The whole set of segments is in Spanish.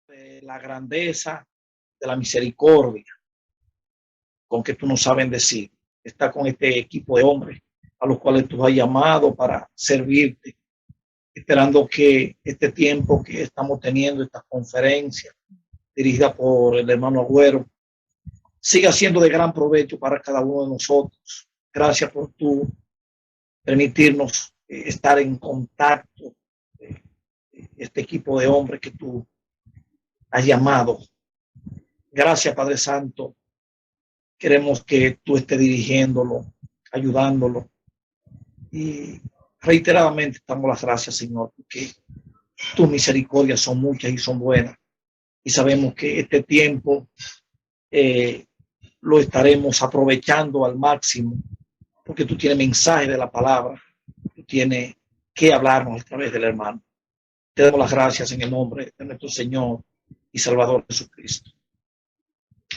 de la grandeza, de la misericordia, con que tú no sabes decir. Está con este equipo de hombres a los cuales tú has llamado para servirte, esperando que este tiempo que estamos teniendo, esta conferencia dirigida por el hermano Agüero, siga siendo de gran provecho para cada uno de nosotros. Gracias por tu permitirnos estar en contacto, este equipo de hombres que tú has llamado. Gracias, Padre Santo. Queremos que tú estés dirigiéndolo, ayudándolo. Y reiteradamente damos las gracias, Señor, porque tus misericordias son muchas y son buenas. Y sabemos que este tiempo lo estaremos aprovechando al máximo, porque tú tienes mensaje de la palabra, tú tienes que hablarnos a través del hermano. Te damos las gracias en el nombre de nuestro Señor y Salvador Jesucristo.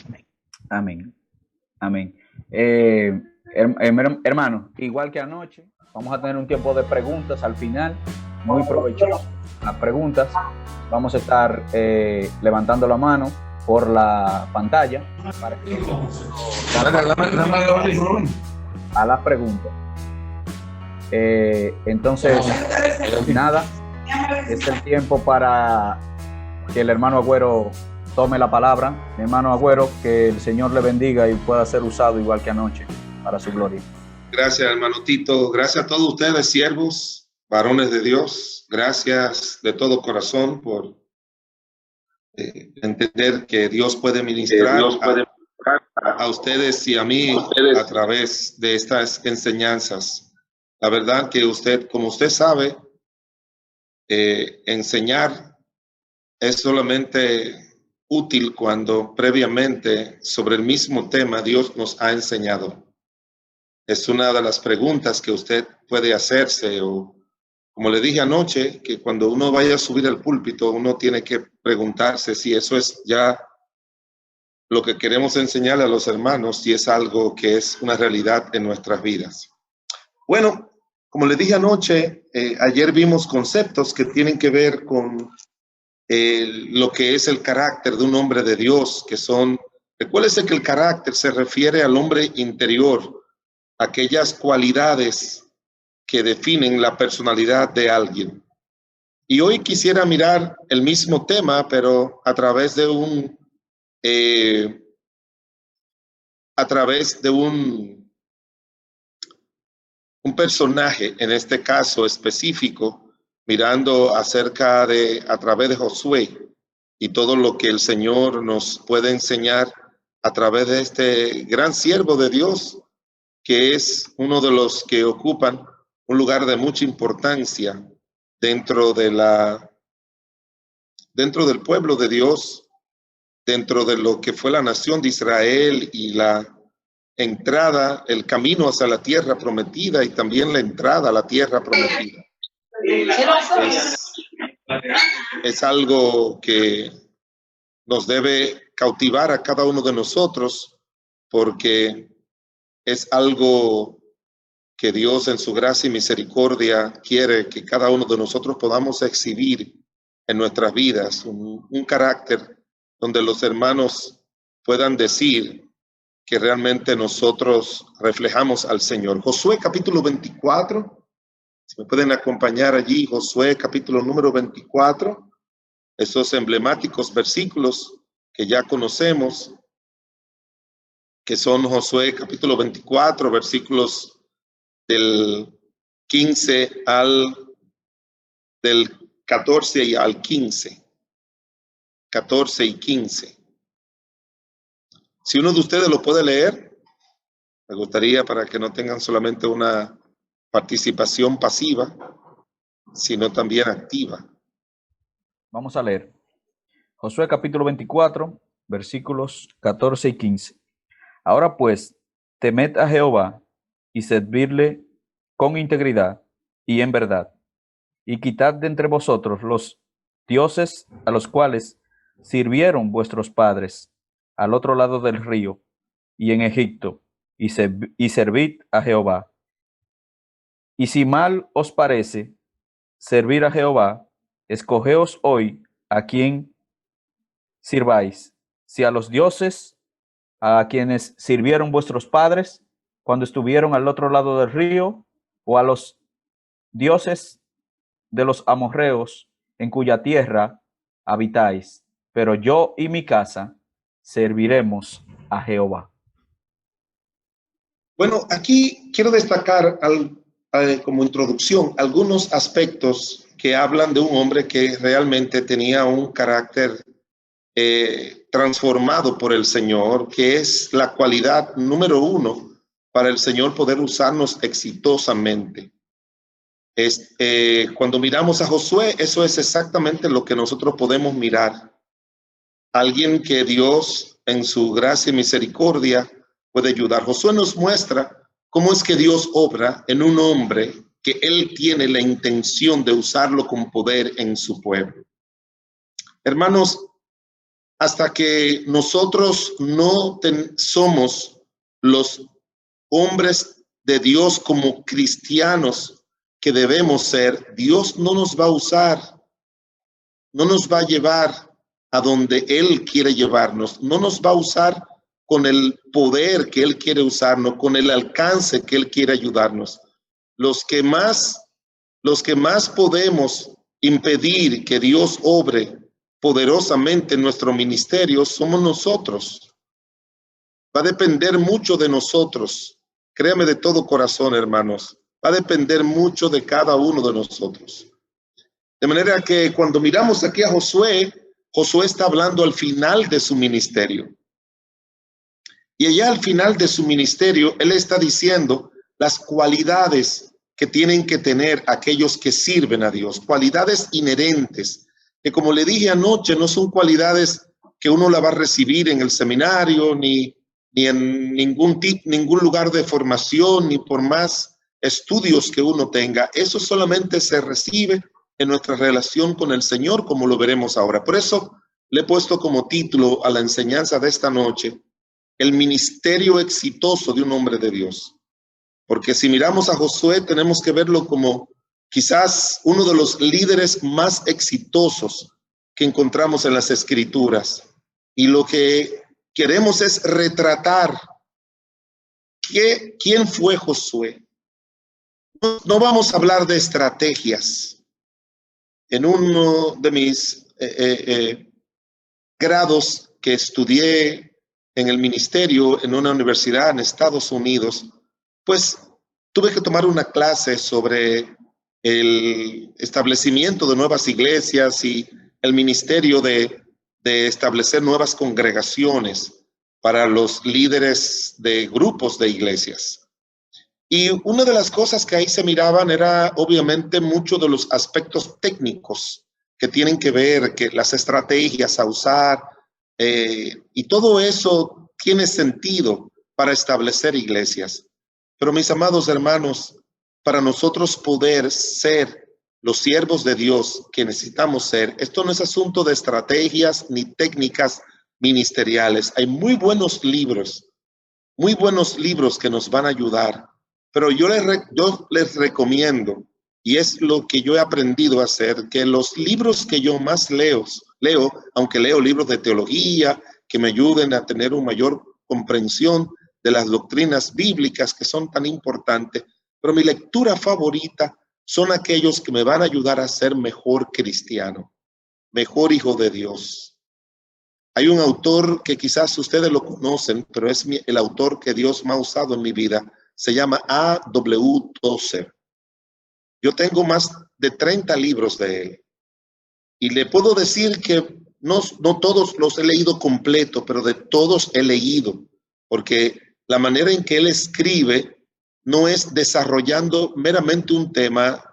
Amén. Amén. Amén. Hermano, igual que anoche, vamos a tener un tiempo de preguntas al final, muy provechoso. Las preguntas, vamos a estar levantando la mano por la pantalla para que a las preguntas. Entonces, nada, es el tiempo para que el hermano Agüero tome la palabra. Mi hermano Agüero, que el Señor le bendiga y pueda ser usado igual que anoche para su gloria. Gracias, hermano Tito. Gracias a todos ustedes, siervos, varones de Dios. Gracias de todo corazón por entender que Dios puede ministrar a ustedes y a mí a través de estas enseñanzas. La verdad que usted, como usted sabe, enseñar es solamente útil cuando previamente sobre el mismo tema Dios nos ha enseñado. Es una de las preguntas que usted puede hacerse, o como le dije anoche, que cuando uno vaya a subir al púlpito, uno tiene que preguntarse si eso es ya lo que queremos enseñarle a los hermanos, si es algo que es una realidad en nuestras vidas. Bueno, como le dije anoche, ayer vimos conceptos que tienen que ver con lo que es el carácter de un hombre de Dios, que son, recuérdese que el carácter se refiere al hombre interior, aquellas cualidades que definen la personalidad de alguien. Y hoy quisiera mirar el mismo tema, pero a través de un personaje, en este caso específico, mirando a través de Josué y todo lo que el Señor nos puede enseñar a través de este gran siervo de Dios, que es uno de los que ocupan un lugar de mucha importancia dentro del pueblo de Dios, dentro de lo que fue la nación de Israel y la entrada, el camino hacia la tierra prometida y también la entrada a la tierra prometida. Es algo que nos debe cautivar a cada uno de nosotros, porque es algo que Dios en su gracia y misericordia quiere que cada uno de nosotros podamos exhibir en nuestras vidas, un carácter donde los hermanos puedan decir que realmente nosotros reflejamos al Señor. Josué capítulo 24, si me pueden acompañar allí, Josué capítulo número 24, esos emblemáticos versículos que ya conocemos, que son Josué capítulo 24, versículos del 15 del 14 y al 15. 14 y 15. Si uno de ustedes lo puede leer, me gustaría, para que no tengan solamente una participación pasiva, sino también activa. Vamos a leer. Josué capítulo 24, versículos 14 y 15. Ahora pues, temed a Jehová y servirle con integridad y en verdad, y quitad de entre vosotros los dioses a los cuales sirvieron vuestros padres al otro lado del río y en Egipto, y servid a Jehová. Y si mal os parece servir a Jehová, escogeos hoy a quién sirváis, si a los dioses a quienes sirvieron vuestros padres cuando estuvieron al otro lado del río, o a los dioses de los amorreos en cuya tierra habitáis, pero yo y mi casa serviremos a Jehová. Bueno, aquí quiero destacar como introducción algunos aspectos que hablan de un hombre que realmente tenía un carácter transformado por el Señor, que es la cualidad número uno para el Señor poder usarnos exitosamente. Cuando miramos a Josué, eso es exactamente lo que nosotros podemos mirar. Alguien que Dios en su gracia y misericordia puede ayudar. Josué nos muestra cómo es que Dios obra en un hombre que él tiene la intención de usarlo con poder en su pueblo. Hermanos, hasta que nosotros no somos los hombres de Dios como cristianos que debemos ser, Dios no nos va a usar, no nos va a llevar a donde Él quiere llevarnos, no nos va a usar con el poder que Él quiere usarnos, con el alcance que Él quiere ayudarnos. Los que más podemos impedir que Dios obre poderosamente en nuestro ministerio somos nosotros. Va a depender mucho de nosotros. Créame de todo corazón, hermanos. Va a depender mucho de cada uno de nosotros. De manera que cuando miramos aquí a Josué, Josué está hablando al final de su ministerio. Y allá al final de su ministerio, él está diciendo las cualidades que tienen que tener aquellos que sirven a Dios. Cualidades inherentes, que como le dije anoche, no son cualidades que uno la va a recibir en el seminario, ni en ningún lugar de formación, ni por más estudios que uno tenga. Eso solamente se recibe en nuestra relación con el Señor, como lo veremos ahora. Por eso le he puesto como título a la enseñanza de esta noche, el ministerio exitoso de un hombre de Dios. Porque si miramos a Josué, tenemos que verlo como quizás uno de los líderes más exitosos que encontramos en las Escrituras. Y lo que queremos es retratar quién fue Josué. No vamos a hablar de estrategias. En uno de mis grados que estudié en el ministerio en una universidad en Estados Unidos, pues tuve que tomar una clase sobre el establecimiento de nuevas iglesias y el ministerio de establecer nuevas congregaciones para los líderes de grupos de iglesias. Y una de las cosas que ahí se miraban era obviamente mucho de los aspectos técnicos que tienen que ver, que las estrategias a usar, y todo eso tiene sentido para establecer iglesias. Pero mis amados hermanos, para nosotros poder ser los siervos de Dios que necesitamos ser, esto no es asunto de estrategias ni técnicas ministeriales. Hay muy buenos libros que nos van a ayudar. Pero yo les recomiendo, y es lo que yo he aprendido a hacer, que los libros que yo más leo, aunque leo libros de teología que me ayuden a tener una mayor comprensión de las doctrinas bíblicas que son tan importantes, pero mi lectura favorita son aquellos que me van a ayudar a ser mejor cristiano, mejor hijo de Dios. Hay un autor que quizás ustedes lo conocen, pero es el autor que Dios me ha usado en mi vida. Se llama A.W. Tozer. Yo tengo más de 30 libros de él. Y le puedo decir que no todos los he leído completo, pero de todos he leído. Porque la manera en que él escribe no es desarrollando meramente un tema,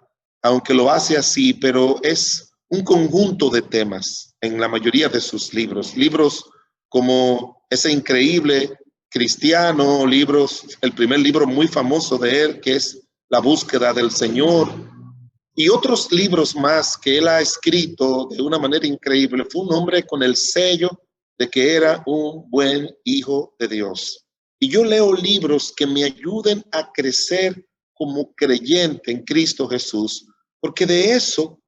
aunque lo hace así, pero es un conjunto de temas en la mayoría de sus libros. Libros como ese increíble cristiano, el primer libro muy famoso de él, que es La búsqueda del Señor, y otros libros más que él ha escrito de una manera increíble. Fue un hombre con el sello de que era un buen hijo de Dios. Y yo leo libros que me ayuden a crecer como creyente en Cristo Jesús, porque de eso,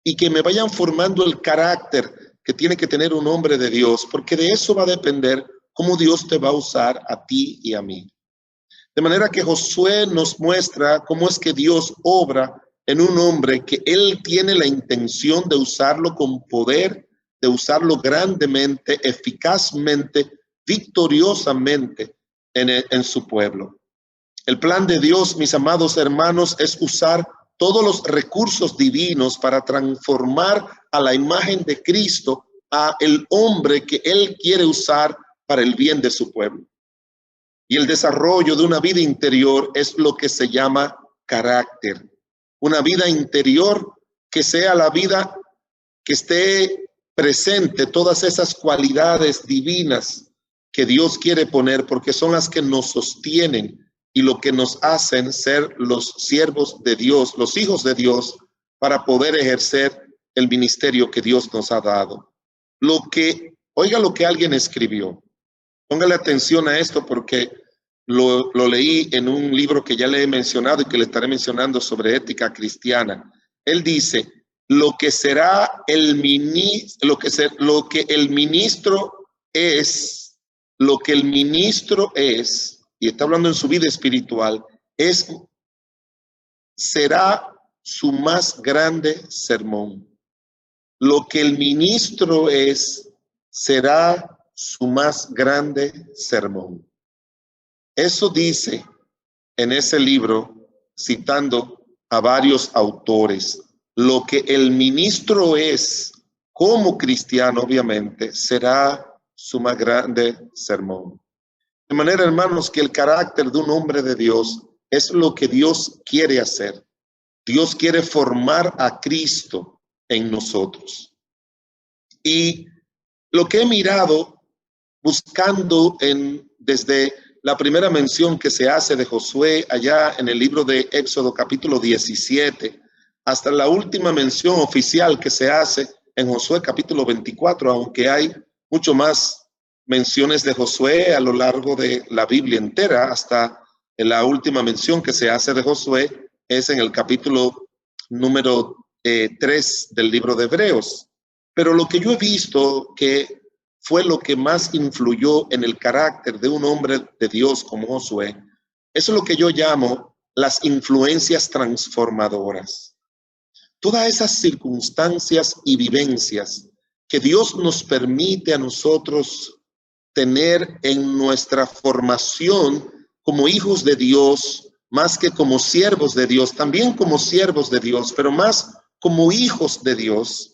y que me vayan formando el carácter que tiene que tener un hombre de Dios, porque de eso va a depender cómo Dios te va a usar a ti y a mí. De manera que Josué nos muestra cómo es que Dios obra en un hombre que él tiene la intención de usarlo con poder, de usarlo grandemente, eficazmente, victoriosamente en su pueblo. El plan de Dios, mis amados hermanos, es usar todos los recursos divinos para transformar a la imagen de Cristo a el hombre que él quiere usar para el bien de su pueblo. Y el desarrollo de una vida interior es lo que se llama carácter. Una vida interior que sea la vida que esté presente todas esas cualidades divinas que Dios quiere poner, porque son las que nos sostienen y lo que nos hacen ser los siervos de Dios, los hijos de Dios, para poder ejercer el ministerio que Dios nos ha dado. Oiga lo que alguien escribió. Póngale atención a esto porque lo leí en un libro que ya le he mencionado y que le estaré mencionando sobre ética cristiana. Él dice, lo que el ministro es, y está hablando en su vida espiritual, será su más grande sermón. Lo que el ministro es, será su más grande sermón. Eso dice en ese libro, citando a varios autores. Lo que el ministro es, como cristiano, obviamente, será su más grande sermón. De manera, hermanos, que el carácter de un hombre de Dios es lo que Dios quiere hacer. Dios quiere formar a Cristo en nosotros. Y lo que he mirado buscando desde la primera mención que se hace de Josué allá en el libro de Éxodo capítulo 17, hasta la última mención oficial que se hace en Josué capítulo 24, aunque hay mucho más menciones de Josué a lo largo de la Biblia entera, hasta la última mención que se hace de Josué es en el capítulo número 3 del libro de Hebreos. Pero lo que yo he visto que fue lo que más influyó en el carácter de un hombre de Dios como Josué, eso es lo que yo llamo las influencias transformadoras. Todas esas circunstancias y vivencias que Dios nos permite a nosotros tener en nuestra formación como hijos de Dios, más que como siervos de Dios, también como siervos de Dios, pero más como hijos de Dios.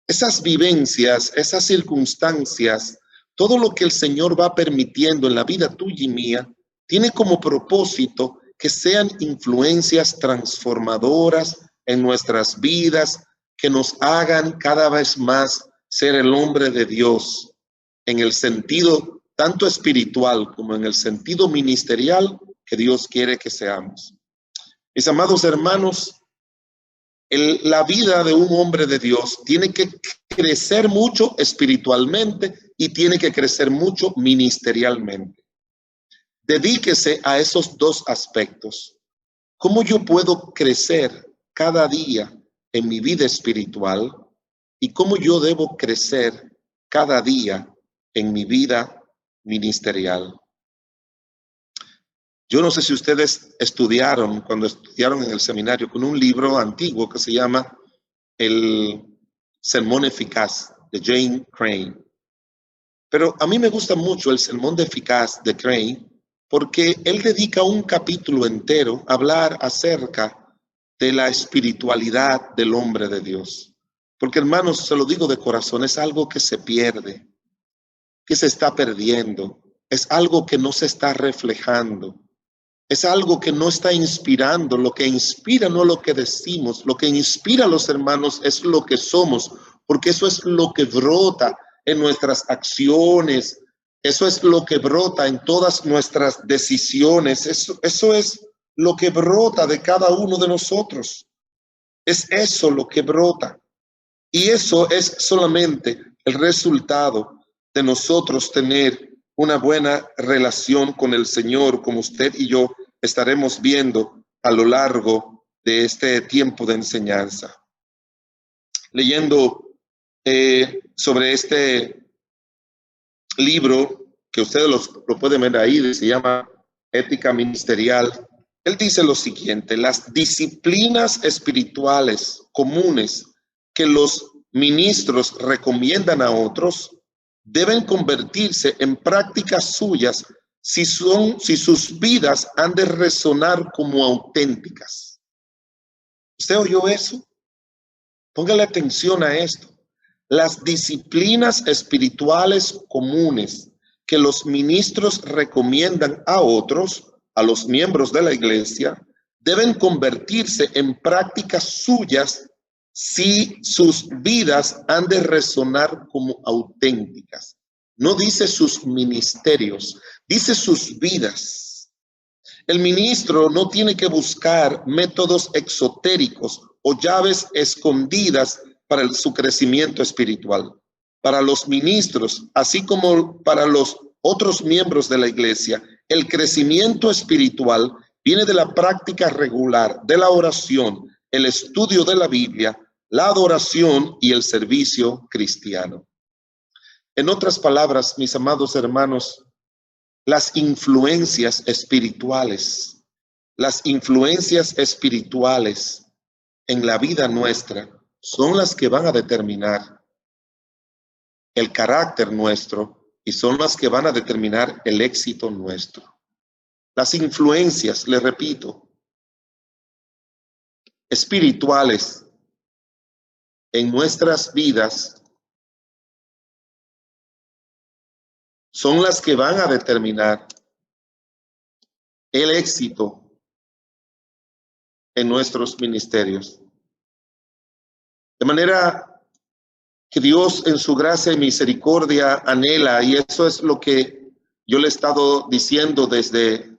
Esas vivencias, esas circunstancias, todo lo que el Señor va permitiendo en la vida tuya y mía, tiene como propósito que sean influencias transformadoras en nuestras vidas, que nos hagan cada vez más ser el hombre de Dios, en el sentido tanto espiritual como en el sentido ministerial que Dios quiere que seamos. Mis amados hermanos, la vida de un hombre de Dios tiene que crecer mucho espiritualmente y tiene que crecer mucho ministerialmente. Dedíquese a esos dos aspectos. ¿Cómo yo puedo crecer cada día en mi vida espiritual? ¿Y cómo yo debo crecer cada día en mi vida ministerial? Yo no sé si ustedes cuando estudiaron en el seminario, con un libro antiguo que se llama El Sermón Eficaz, de Jane Crane. Pero a mí me gusta mucho el Sermón Eficaz de Crane porque él dedica un capítulo entero a hablar acerca de la espiritualidad del hombre de Dios. Porque, hermanos, se lo digo de corazón, es algo que se pierde, que se está perdiendo, es algo que no se está reflejando. Es algo que no está inspirando. Lo que inspira no es lo que decimos. Lo que inspira a los hermanos es lo que somos, porque eso es lo que brota en nuestras acciones. Eso es lo que brota en todas nuestras decisiones. Eso es lo que brota de cada uno de nosotros. Es eso lo que brota. Y eso es solamente el resultado de nosotros tener una buena relación con el Señor, como usted y yo estaremos viendo a lo largo de este tiempo de enseñanza. Leyendo sobre este libro que ustedes lo pueden ver ahí, se llama Ética Ministerial. Él dice lo siguiente: las disciplinas espirituales comunes que los ministros recomiendan a otros deben convertirse en prácticas suyas si sus vidas han de resonar como auténticas. ¿Usted oyó eso? Póngale atención a esto. Las disciplinas espirituales comunes que los ministros recomiendan a otros, a los miembros de la iglesia, deben convertirse en prácticas suyas si sus vidas han de resonar como auténticas. No dice sus ministerios, dice sus vidas. El ministro no tiene que buscar métodos exotéricos o llaves escondidas para su crecimiento espiritual. Para los ministros, así como para los otros miembros de la iglesia, el crecimiento espiritual viene de la práctica regular de la oración, el estudio de la Biblia, la adoración y el servicio cristiano. En otras palabras, mis amados hermanos, las influencias espirituales en la vida nuestra son las que van a determinar el carácter nuestro y son las que van a determinar el éxito nuestro. Las influencias, les repito, espirituales en nuestras vidas son las que van a determinar el éxito en nuestros ministerios. De manera que Dios en su gracia y misericordia anhela, y eso es lo que yo le he estado diciendo desde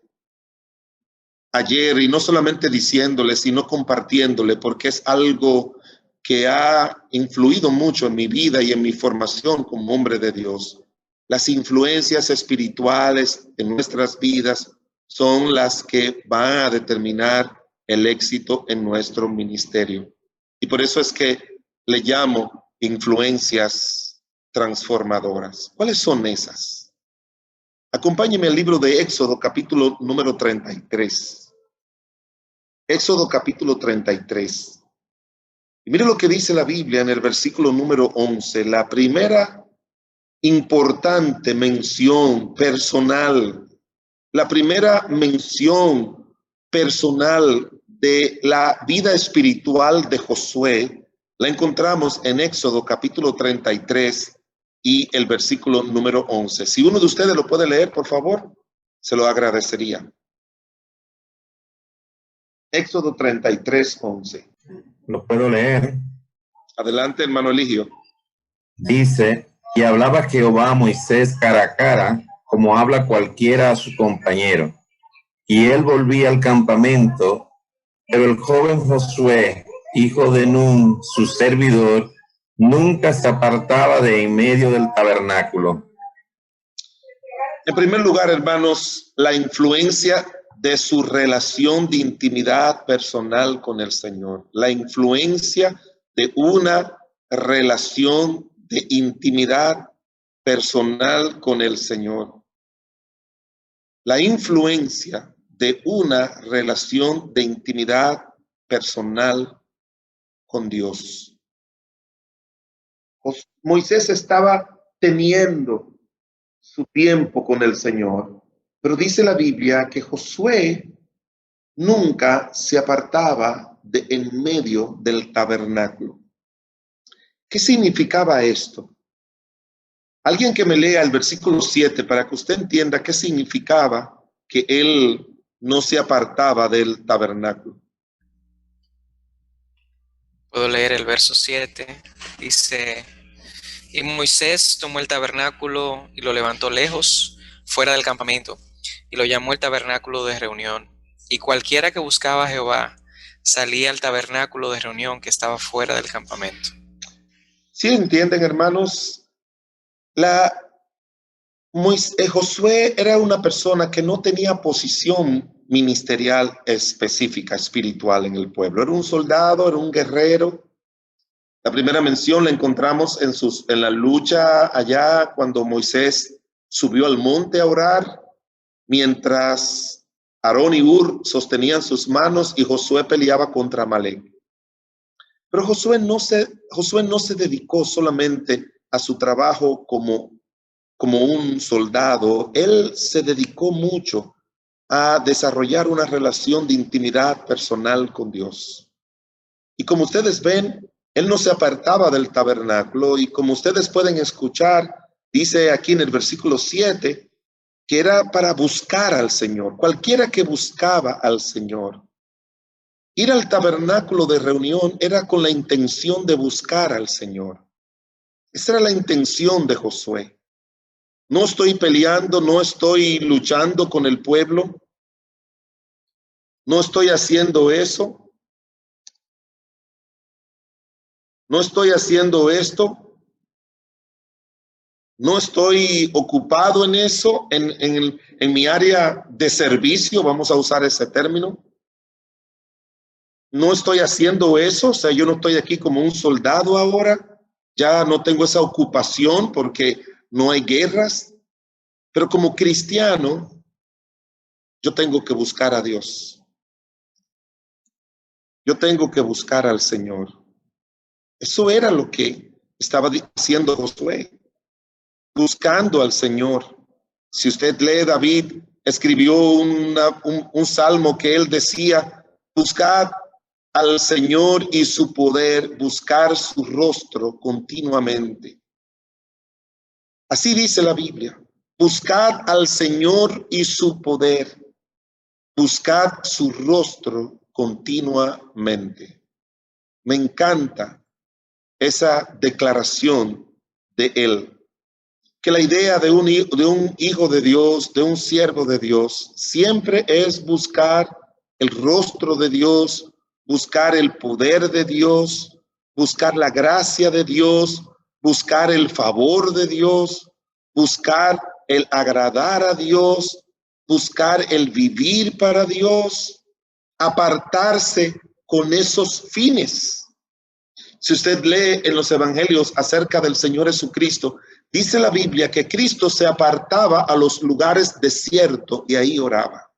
ayer, y no solamente diciéndole, sino compartiéndole, porque es algo que ha influido mucho en mi vida y en mi formación como hombre de Dios. Las influencias espirituales en nuestras vidas son las que van a determinar el éxito en nuestro ministerio. Y por eso es que le llamo influencias transformadoras. ¿Cuáles son esas? Acompáñeme al libro de Éxodo, capítulo número 33. Éxodo, capítulo 33. Y mire lo que dice la Biblia en el versículo número 11. La primera importante mención personal, la primera mención personal de la vida espiritual de Josué, la encontramos en Éxodo capítulo 33 y el versículo número 11. Si uno de ustedes lo puede leer, por favor, se lo agradecería. Éxodo 33, 11. Lo puedo leer. Adelante, hermano Eligio. Dice: y hablaba Jehová a Moisés cara a cara, como habla cualquiera a su compañero. Y él volvía al campamento, pero el joven Josué, hijo de Nun, su servidor, nunca se apartaba de en medio del tabernáculo. En primer lugar, hermanos, la influencia de su relación de intimidad personal con el Señor. La influencia de una relación de intimidad personal con el Señor. La influencia de una relación de intimidad personal con Dios. Moisés estaba teniendo su tiempo con el Señor, pero dice la Biblia que Josué nunca se apartaba de en medio del tabernáculo. ¿Qué significaba esto? Alguien que me lea el versículo 7 para que usted entienda qué significaba que él no se apartaba del tabernáculo. Puedo leer el verso 7. Dice: y Moisés tomó el tabernáculo y lo levantó lejos, fuera del campamento, y lo llamó el tabernáculo de reunión. Y cualquiera que buscaba a Jehová salía al tabernáculo de reunión que estaba fuera del campamento. ¿Sí entienden, hermanos? Josué era una persona que no tenía posición ministerial específica, espiritual en el pueblo. Era un soldado, era un guerrero, La primera mención la encontramos en la lucha allá cuando Moisés subió al monte a orar, mientras Aarón y Hur sostenían sus manos y Josué peleaba contra Amalek. Pero Josué no se dedicó solamente a su trabajo como un soldado. Él se dedicó mucho a desarrollar una relación de intimidad personal con Dios. Y como ustedes ven, él no se apartaba del tabernáculo, y como ustedes pueden escuchar, dice aquí en el versículo 7, que era para buscar al Señor. Cualquiera que buscaba al Señor. Ir al tabernáculo de reunión era con la intención de buscar al Señor. Esa era la intención de Josué. No estoy peleando, no estoy luchando con el pueblo. No estoy haciendo eso. No estoy haciendo esto. No estoy ocupado en eso, en mi área de servicio, vamos a usar ese término. No estoy haciendo eso, o sea, yo no estoy aquí como un soldado ahora. Ya no tengo esa ocupación porque no hay guerras. Pero como cristiano, yo tengo que buscar a Dios. Yo tengo que buscar al Señor. Eso era lo que estaba haciendo Josué, buscando al Señor. Si usted lee, David escribió un salmo que él decía: buscad al Señor y su poder, buscar su rostro continuamente. Así dice la Biblia: buscad al Señor y su poder, buscad su rostro continuamente. Me encanta esa declaración de él, que la idea de un hijo de Dios, de un siervo de Dios, siempre es buscar el rostro de Dios, buscar el poder de Dios, buscar la gracia de Dios, buscar el favor de Dios, buscar el agradar a Dios, buscar el vivir para Dios, apartarse con esos fines. Si usted lee en los evangelios acerca del Señor Jesucristo, dice la Biblia que Cristo se apartaba a los lugares desiertos y ahí oraba.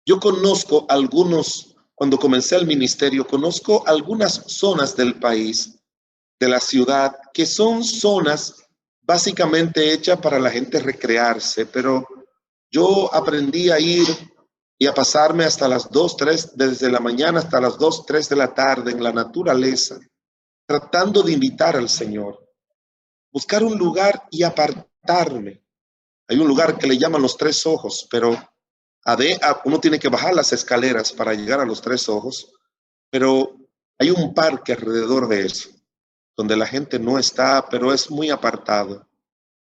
Yo conozco algunos, cuando comencé el ministerio, conozco algunas zonas del país, de la ciudad, que son zonas básicamente hechas para la gente recrearse, pero yo aprendí a ir y a pasarme hasta las 2, 3, desde la mañana hasta las 2, 3 de la tarde en la naturaleza, tratando de invitar al Señor, buscar un lugar y apartarme. Hay un lugar que le llaman los 3 ojos, pero uno tiene que bajar las escaleras para llegar a los 3 ojos, pero hay un parque alrededor de eso, donde la gente no está, pero es muy apartado.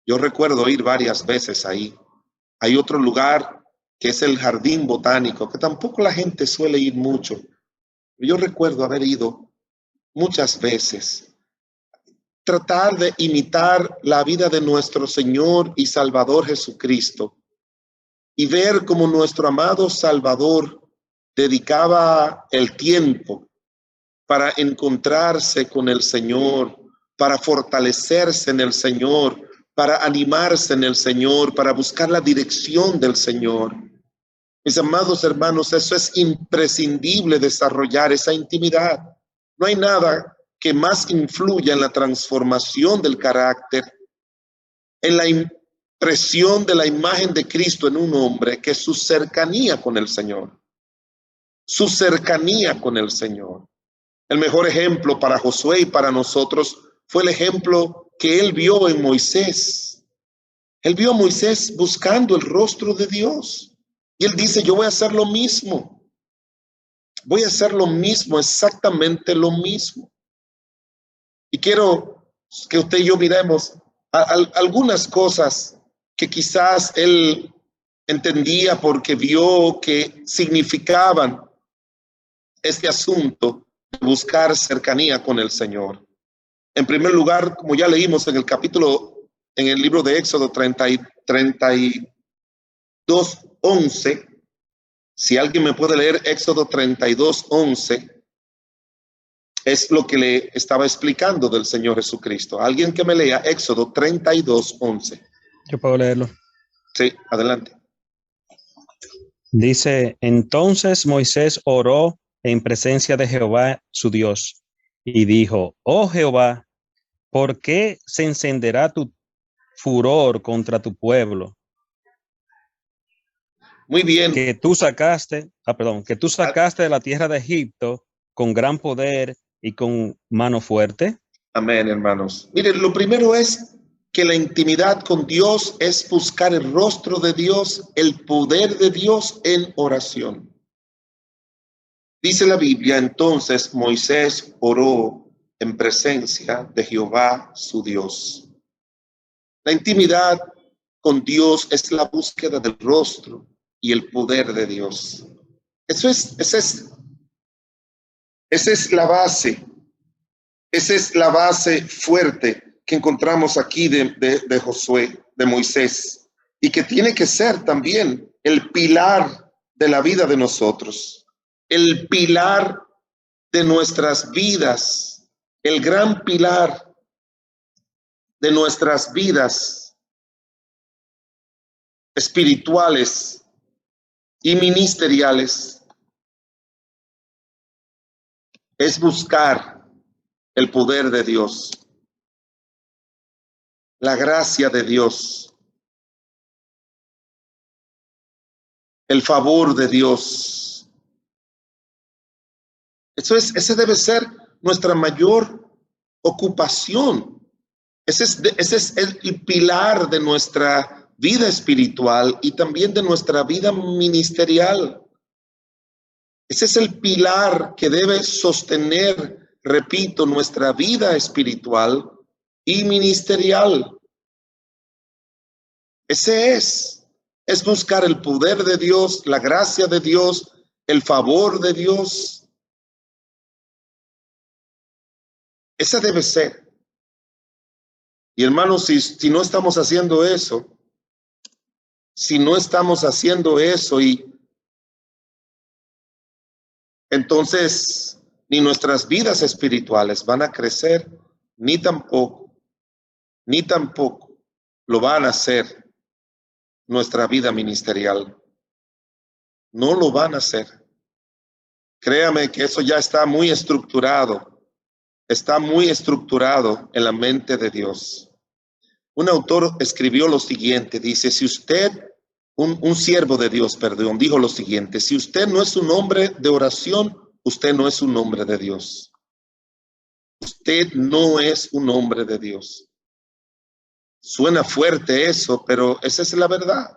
Yo recuerdo ir varias veces ahí. Hay otro lugar que es el Jardín Botánico, que tampoco la gente suele ir mucho. Yo recuerdo haber ido muchas veces. Tratar de imitar la vida de nuestro Señor y Salvador Jesucristo y ver cómo nuestro amado Salvador dedicaba el tiempo para encontrarse con el Señor, para fortalecerse en el Señor, para animarse en el Señor, para buscar la dirección del Señor. Mis amados hermanos, eso es imprescindible, desarrollar esa intimidad. No hay nada que más influya en la transformación del carácter, en la impresión de la imagen de Cristo en un hombre, que su cercanía con el Señor. Su cercanía con el Señor. El mejor ejemplo para Josué y para nosotros fue el ejemplo que él vio en Moisés. Él vio a Moisés buscando el rostro de Dios. Y él dice: yo voy a hacer lo mismo. Voy a hacer lo mismo, exactamente lo mismo. Y quiero que usted y yo miremos algunas cosas que quizás él entendía porque vio que significaban este asunto de buscar cercanía con el Señor. En primer lugar, como ya leímos en el libro de Éxodo 32:11, si alguien me puede leer Éxodo 32:11, Es lo que le estaba explicando del Señor Jesucristo. Alguien que me lea Éxodo 32:11. Yo puedo leerlo. Sí, adelante. Dice, entonces Moisés oró en presencia de Jehová su Dios y dijo, oh Jehová, ¿por qué se encenderá tu furor contra tu pueblo? Muy bien. Que tú sacaste de la tierra de Egipto con gran poder y con mano fuerte. Amén, hermanos. Miren, lo primero es que la intimidad con Dios es buscar el rostro de Dios, el poder de Dios en oración. Dice la Biblia, entonces Moisés oró en presencia de Jehová su Dios. La intimidad con Dios es la búsqueda del rostro y el poder de Dios. Esa es la base. Esa es la base fuerte que encontramos aquí de Josué, de Moisés, y que tiene que ser también el pilar de la vida de nosotros, el pilar de nuestras vidas, el gran pilar de nuestras vidas espirituales y ministeriales, es buscar el poder de Dios, la gracia de Dios, el favor de Dios. Ese debe ser nuestra mayor ocupación. Ese es el pilar de nuestra vida espiritual y también de nuestra vida ministerial. Ese es el pilar que debe sostener, repito, nuestra vida espiritual y ministerial. Ese es buscar el poder de Dios, la gracia de Dios, el favor de Dios. Ese debe ser. Y hermanos, si no estamos haciendo eso, y entonces ni nuestras vidas espirituales van a crecer, ni tampoco lo van a hacer nuestra vida ministerial. No lo van a hacer. Créame que eso ya está muy estructurado en la mente de Dios. Un autor escribió lo siguiente, dice, un siervo de Dios, dijo lo siguiente, si usted no es un hombre de oración, usted no es un hombre de Dios. Usted no es un hombre de Dios. Suena fuerte eso, pero esa es la verdad.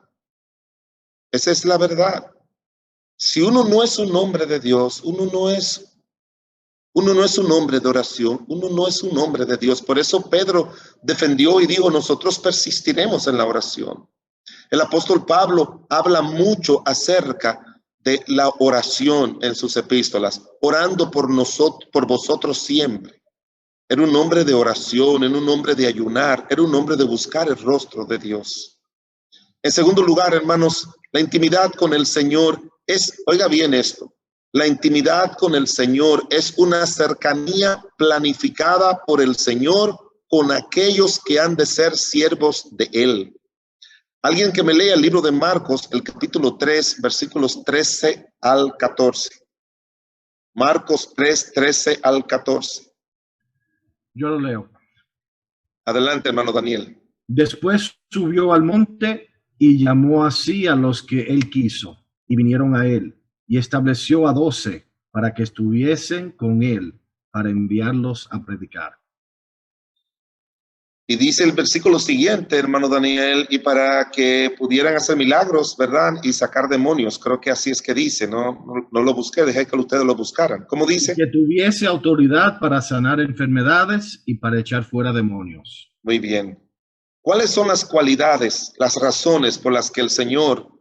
Esa es la verdad. Si uno no es un hombre de Dios, uno no es un hombre de oración, uno no es un hombre de Dios. Por eso Pedro defendió y dijo, nosotros persistiremos en la oración. El apóstol Pablo habla mucho acerca de la oración en sus epístolas, orando por vosotros siempre. Era un hombre de oración, era un hombre de ayunar, era un hombre de buscar el rostro de Dios. En segundo lugar, hermanos, la intimidad con el Señor oiga bien esto, la intimidad con el Señor es una cercanía planificada por el Señor con aquellos que han de ser siervos de Él. Alguien que me lea el libro de Marcos, el capítulo 3, versículos 13 al 14. Marcos 3, 13 al 14. Yo lo leo. Adelante, hermano Daniel. Después subió al monte y llamó así a los que él quiso, y vinieron a él, y estableció a 12 para que estuviesen con él, para enviarlos a predicar. Y dice el versículo siguiente, hermano Daniel, y para que pudieran hacer milagros, ¿verdad? Y sacar demonios. Creo que así es que dice, no lo busqué, dejé que ustedes lo buscaran. ¿Cómo dice? Que tuviese autoridad para sanar enfermedades y para echar fuera demonios. Muy bien. ¿Cuáles son las cualidades, las razones por las que el Señor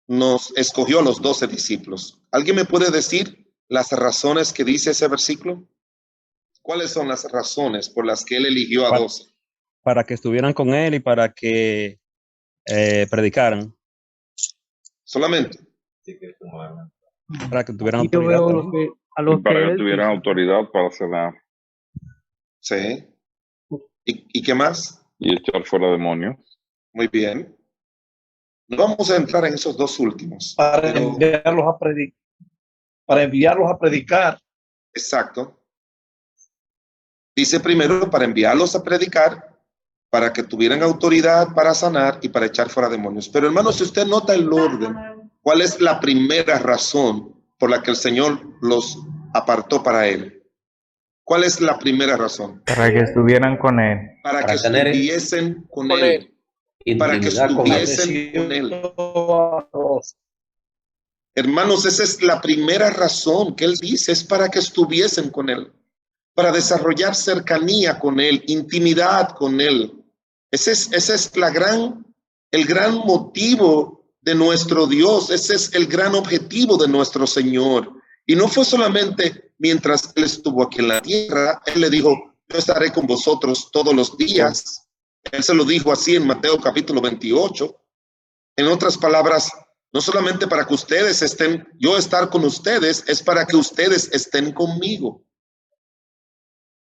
nos escogió a los 12 discípulos? ¿Alguien me puede decir las razones que dice ese versículo? ¿Cuáles son las razones por las que Él eligió a 12? Para que estuvieran con Él y para que predicaran. Solamente. Para que tuvieran Yo autoridad. veo para que tuvieran autoridad para sanar. Sí. ¿Y qué más? Y echar fuera demonios. Muy bien. No vamos a entrar en esos dos últimos. Para enviarlos a predicar. Para enviarlos a predicar. Exacto. Dice primero para enviarlos a predicar, para que tuvieran autoridad para sanar y para echar fuera demonios. Pero hermano, si usted nota el orden, ¿cuál es la primera razón por la que el Señor los apartó para él? ¿Cuál es la primera razón? Para que estuvieran con él. Para que estuviesen con él. Para que estuviesen con él. Hermanos, esa es la primera razón que él dice, es para que estuviesen con él, para desarrollar cercanía con él, intimidad con él. Ese es el gran motivo de nuestro Dios, ese es el gran objetivo de nuestro Señor. Y no fue solamente mientras él estuvo aquí en la tierra, él le dijo, yo estaré con vosotros todos los días. Él se lo dijo así en Mateo capítulo 28. En otras palabras, no solamente para que ustedes estén, yo estar con ustedes, es para que ustedes estén conmigo.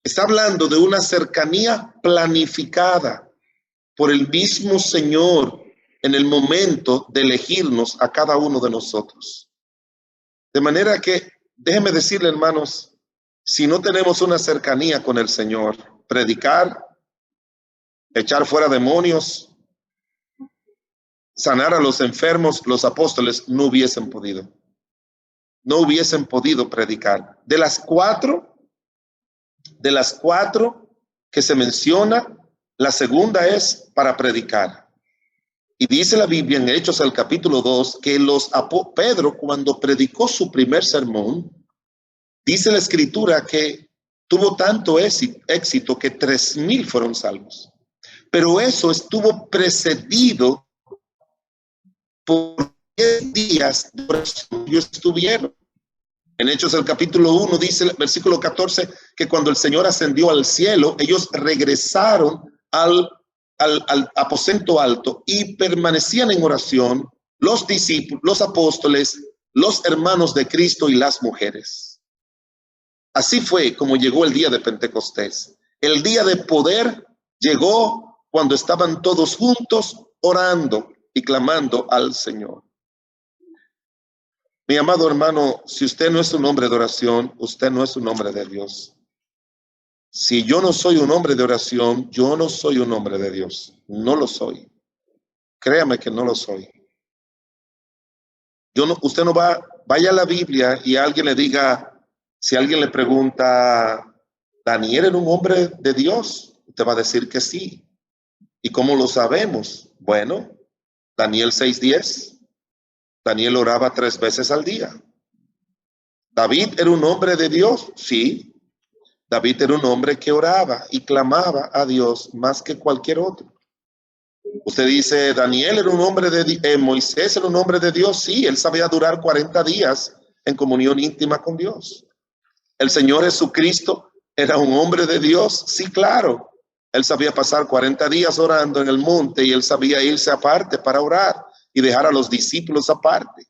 Está hablando de una cercanía planificada por el mismo Señor en el momento de elegirnos a cada uno de nosotros. De manera que, déjenme decirle, hermanos, si no tenemos una cercanía con el Señor, predicar, echar fuera demonios, sanar a los enfermos, los apóstoles no hubiesen podido. No hubiesen podido predicar. De las cuatro que se menciona, la segunda es para predicar. Y dice la Biblia en Hechos, el capítulo 2, que Pedro, cuando predicó su primer sermón, dice la Escritura que tuvo tanto éxito que 3,000 fueron salvos. Pero eso estuvo precedido por 10 días de oración que estuvieron. En Hechos el capítulo 1 dice el versículo 14 que cuando el Señor ascendió al cielo, ellos regresaron al aposento alto y permanecían en oración los discípulos, los apóstoles, los hermanos de Cristo y las mujeres. Así fue como llegó el día de Pentecostés. El día de poder llegó cuando estaban todos juntos orando y clamando al Señor. Mi amado hermano, si usted no es un hombre de oración, usted no es un hombre de Dios. Si yo no soy un hombre de oración, yo no soy un hombre de Dios. No lo soy. Créame que no lo soy. Usted no vaya a la Biblia y alguien le diga, si alguien le pregunta, ¿Daniel era un hombre de Dios? Usted va a decir que sí. ¿Y cómo lo sabemos? Bueno, Daniel 6:10. Daniel oraba 3 veces al día. ¿David era un hombre de Dios? Sí. David era un hombre que oraba y clamaba a Dios más que cualquier otro. Usted dice, Daniel era un hombre de Moisés era un hombre de Dios. Sí, él sabía durar 40 días en comunión íntima con Dios. El Señor Jesucristo era un hombre de Dios. Sí, claro. Él sabía pasar 40 días orando en el monte y él sabía irse aparte para orar y dejar a los discípulos aparte.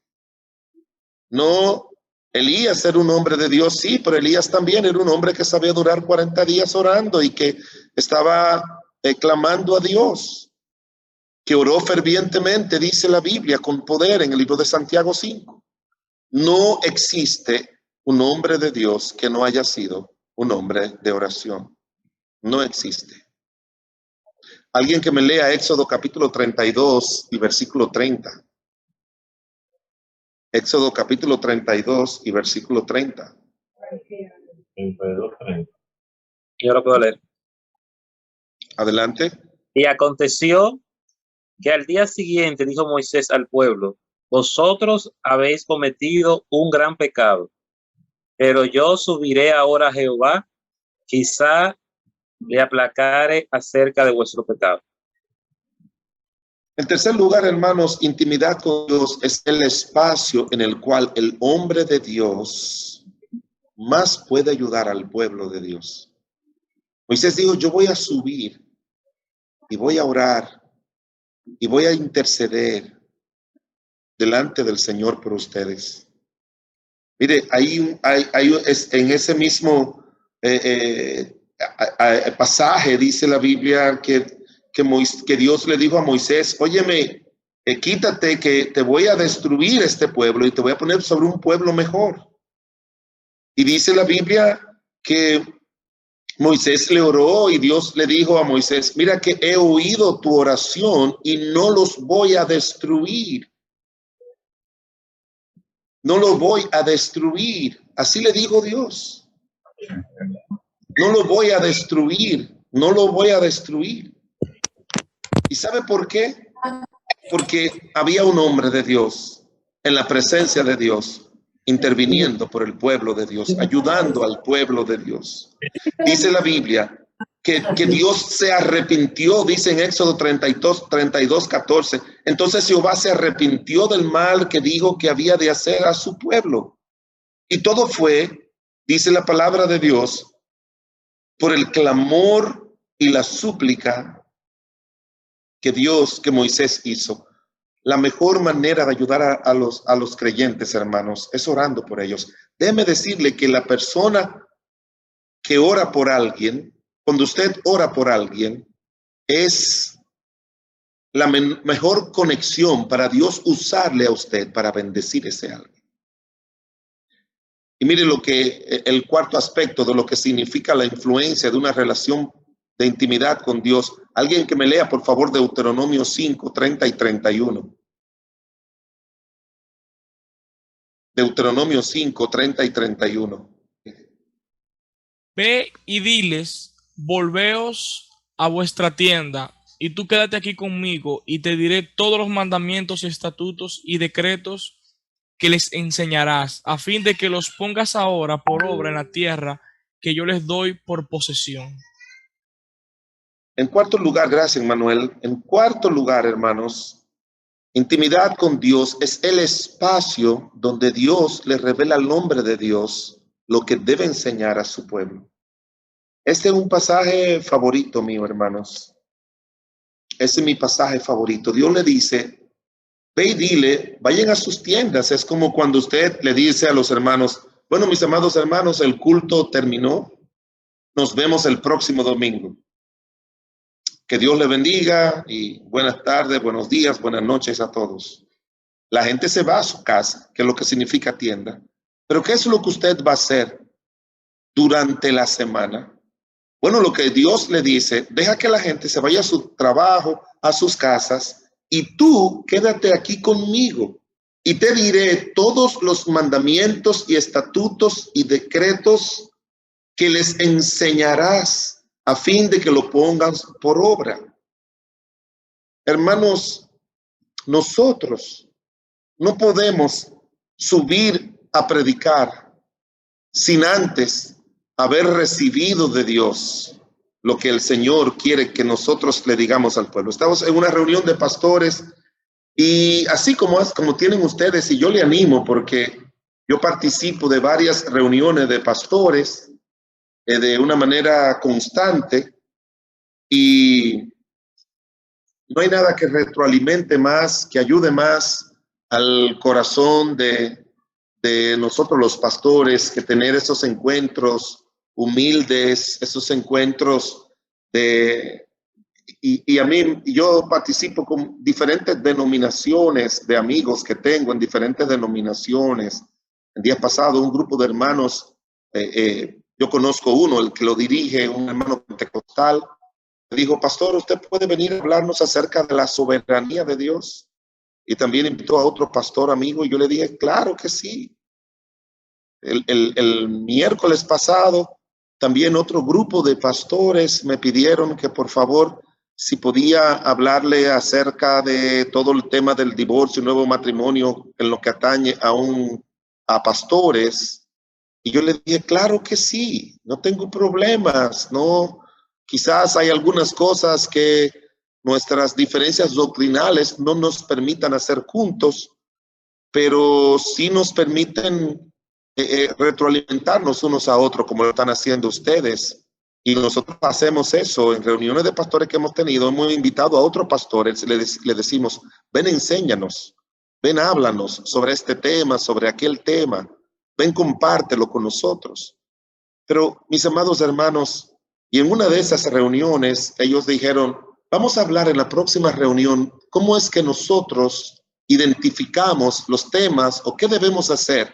No, Elías era un hombre de Dios, sí, pero Elías también era un hombre que sabía durar 40 días orando y que estaba clamando a Dios, que oró fervientemente, dice la Biblia, con poder en el libro de Santiago 5. No existe un hombre de Dios que no haya sido un hombre de oración. No existe. Alguien que me lea Éxodo capítulo 32 y versículo 30. Éxodo capítulo 32 y versículo 30. 32, 30. Yo lo puedo leer. Adelante. Y aconteció que al día siguiente dijo Moisés al pueblo, vosotros habéis cometido un gran pecado, pero yo subiré ahora a Jehová, quizá le aplacare acerca de vuestro pecado. En tercer lugar, hermanos, intimidad con Dios es el espacio en el cual el hombre de Dios más puede ayudar al pueblo de Dios. Moisés dijo, yo voy a subir y voy a orar y voy a interceder delante del Señor por ustedes. Mire, hay en ese mismo pasaje dice la Biblia que Dios le dijo a Moisés, óyeme, quítate que te voy a destruir este pueblo y te voy a poner sobre un pueblo mejor. Y dice la Biblia que Moisés le oró y Dios le dijo a Moisés, mira que he oído tu oración y no los voy a destruir. No los voy a destruir. Así le dijo Dios. No lo voy a destruir. No lo voy a destruir. ¿Y sabe por qué? Porque había un hombre de Dios en la presencia de Dios, interviniendo por el pueblo de Dios, ayudando al pueblo de Dios. Dice la Biblia que Dios se arrepintió, dice en Éxodo 32, 14. Entonces Jehová se arrepintió del mal que dijo que había de hacer a su pueblo. Y todo fue, dice la palabra de Dios, por el clamor y la súplica que Moisés hizo. La mejor manera de ayudar a los creyentes, hermanos, es orando por ellos. Déjeme decirle que la persona que ora por alguien, cuando usted ora por alguien, es la mejor conexión para Dios usarle a usted para bendecir ese alguien. Y mire el cuarto aspecto de lo que significa la influencia de una relación de intimidad con Dios. Alguien que me lea, por favor, Deuteronomio 5, 30 y 31. Deuteronomio 5, 30 y 31. Ve y diles, volveos a vuestra tienda, y tú quédate aquí conmigo, y te diré todos los mandamientos, estatutos y decretos que les enseñarás, a fin de que los pongas ahora por obra en la tierra que yo les doy por posesión. En cuarto lugar, gracias, Manuel. En cuarto lugar, hermanos, intimidad con Dios es el espacio donde Dios le revela el nombre de Dios, lo que debe enseñar a su pueblo. Este es un pasaje favorito mío, hermanos. Ese es mi pasaje favorito. Dios le dice, ve y dile, vayan a sus tiendas. Es como cuando usted le dice a los hermanos, bueno, mis amados hermanos, el culto terminó. Nos vemos el próximo domingo. Que Dios le bendiga y buenas tardes, buenos días, buenas noches a todos. La gente se va a su casa, que es lo que significa tienda. Pero ¿qué es lo que usted va a hacer durante la semana? Bueno, lo que Dios le dice, deja que la gente se vaya a su trabajo, a sus casas, y tú quédate aquí conmigo. Y te diré todos los mandamientos y estatutos y decretos que les enseñarás, a fin de que lo pongas por obra. Hermanos, nosotros no podemos subir a predicar sin antes haber recibido de Dios lo que el Señor quiere que nosotros le digamos al pueblo. Estamos en una reunión de pastores y así como tienen ustedes, y yo le animo porque yo participo de varias reuniones de pastores de una manera constante, y no hay nada que retroalimente más, que ayude más al corazón de nosotros los pastores, que tener esos encuentros humildes, esos encuentros y a mí, yo participo con diferentes denominaciones de amigos que tengo en diferentes denominaciones. El día pasado un grupo de hermanos, yo conozco uno, el que lo dirige, un hermano pentecostal, me dijo, pastor, ¿usted puede venir a hablarnos acerca de la soberanía de Dios? Y también invitó a otro pastor amigo y yo le dije, claro que sí. El miércoles pasado, también otro grupo de pastores me pidieron que por favor, si podía hablarle acerca de todo el tema del divorcio y nuevo matrimonio en lo que atañe a pastores. Y yo le dije, claro que sí, no tengo problemas, no, quizás hay algunas cosas que nuestras diferencias doctrinales no nos permitan hacer juntos, pero sí nos permiten retroalimentarnos unos a otros como lo están haciendo ustedes. Y nosotros hacemos eso en reuniones de pastores que hemos tenido. Hemos invitado a otros pastores, le decimos, ven, enséñanos, ven, háblanos sobre este tema, sobre aquel tema. Ven, compártelo con nosotros. Pero, mis amados hermanos, Y en una de esas reuniones, ellos dijeron, vamos a hablar en la próxima reunión cómo es que nosotros identificamos los temas o qué debemos hacer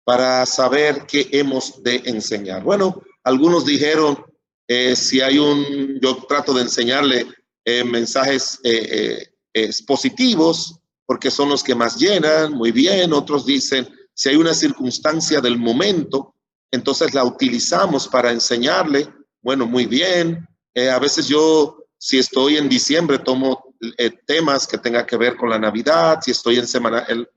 para saber qué hemos de enseñar. Bueno, algunos dijeron, yo trato de enseñarle mensajes positivos porque son los que más llenan, muy bien. Otros dicen, si hay una circunstancia del momento, entonces la utilizamos para enseñarle. Bueno, muy bien. A veces yo, si estoy en diciembre, tomo temas que tengan que ver con la Navidad, si estoy en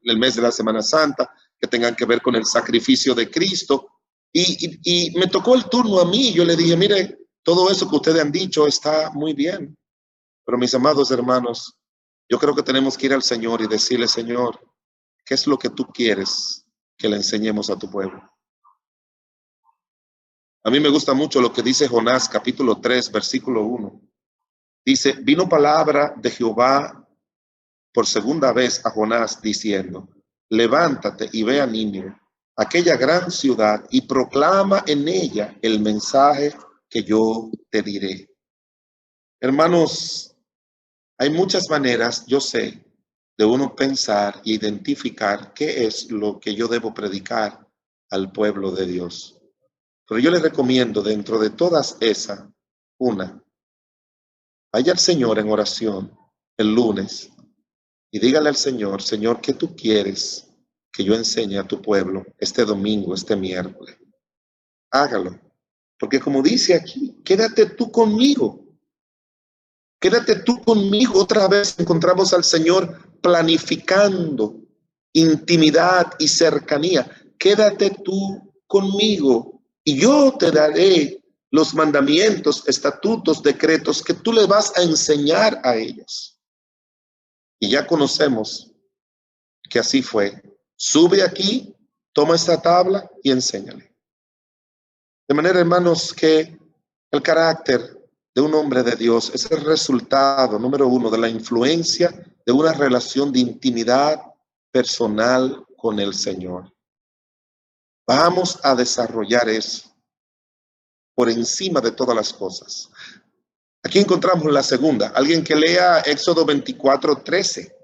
el mes de la Semana Santa, que tengan que ver con el sacrificio de Cristo. Y me tocó el turno a mí. Yo le dije, mire, todo eso que ustedes han dicho está muy bien. Pero mis amados hermanos, yo creo que tenemos que ir al Señor y decirle, Señor, ¿qué es lo que tú quieres que le enseñemos a tu pueblo? A mí me gusta mucho lo que dice Jonás, capítulo 3, versículo 1. Dice, vino palabra de Jehová por segunda vez a Jonás diciendo, levántate y ve a Nínive, aquella gran ciudad, y proclama en ella el mensaje que yo te diré. Hermanos, hay muchas maneras, yo sé, de uno pensar e identificar qué es lo que yo debo predicar al pueblo de Dios. Pero yo les recomiendo dentro de todas esas, una, vaya al Señor en oración el lunes y dígale al Señor, Señor, ¿qué tú quieres que yo enseñe a tu pueblo este domingo, este miércoles? Hágalo. Porque como dice aquí, quédate tú conmigo. Quédate tú conmigo. Otra vez encontramos al Señor planificando intimidad y cercanía. Quédate tú conmigo y yo te daré los mandamientos, estatutos, decretos que tú le vas a enseñar a ellos. Y ya conocemos que así fue. Sube aquí, toma esta tabla y enséñale. De manera, hermanos, que el carácter de un hombre de Dios es el resultado, número uno, de la influencia de una relación de intimidad personal con el Señor. Vamos a desarrollar eso por encima de todas las cosas. Aquí encontramos la segunda. Alguien que lea Éxodo 24:13.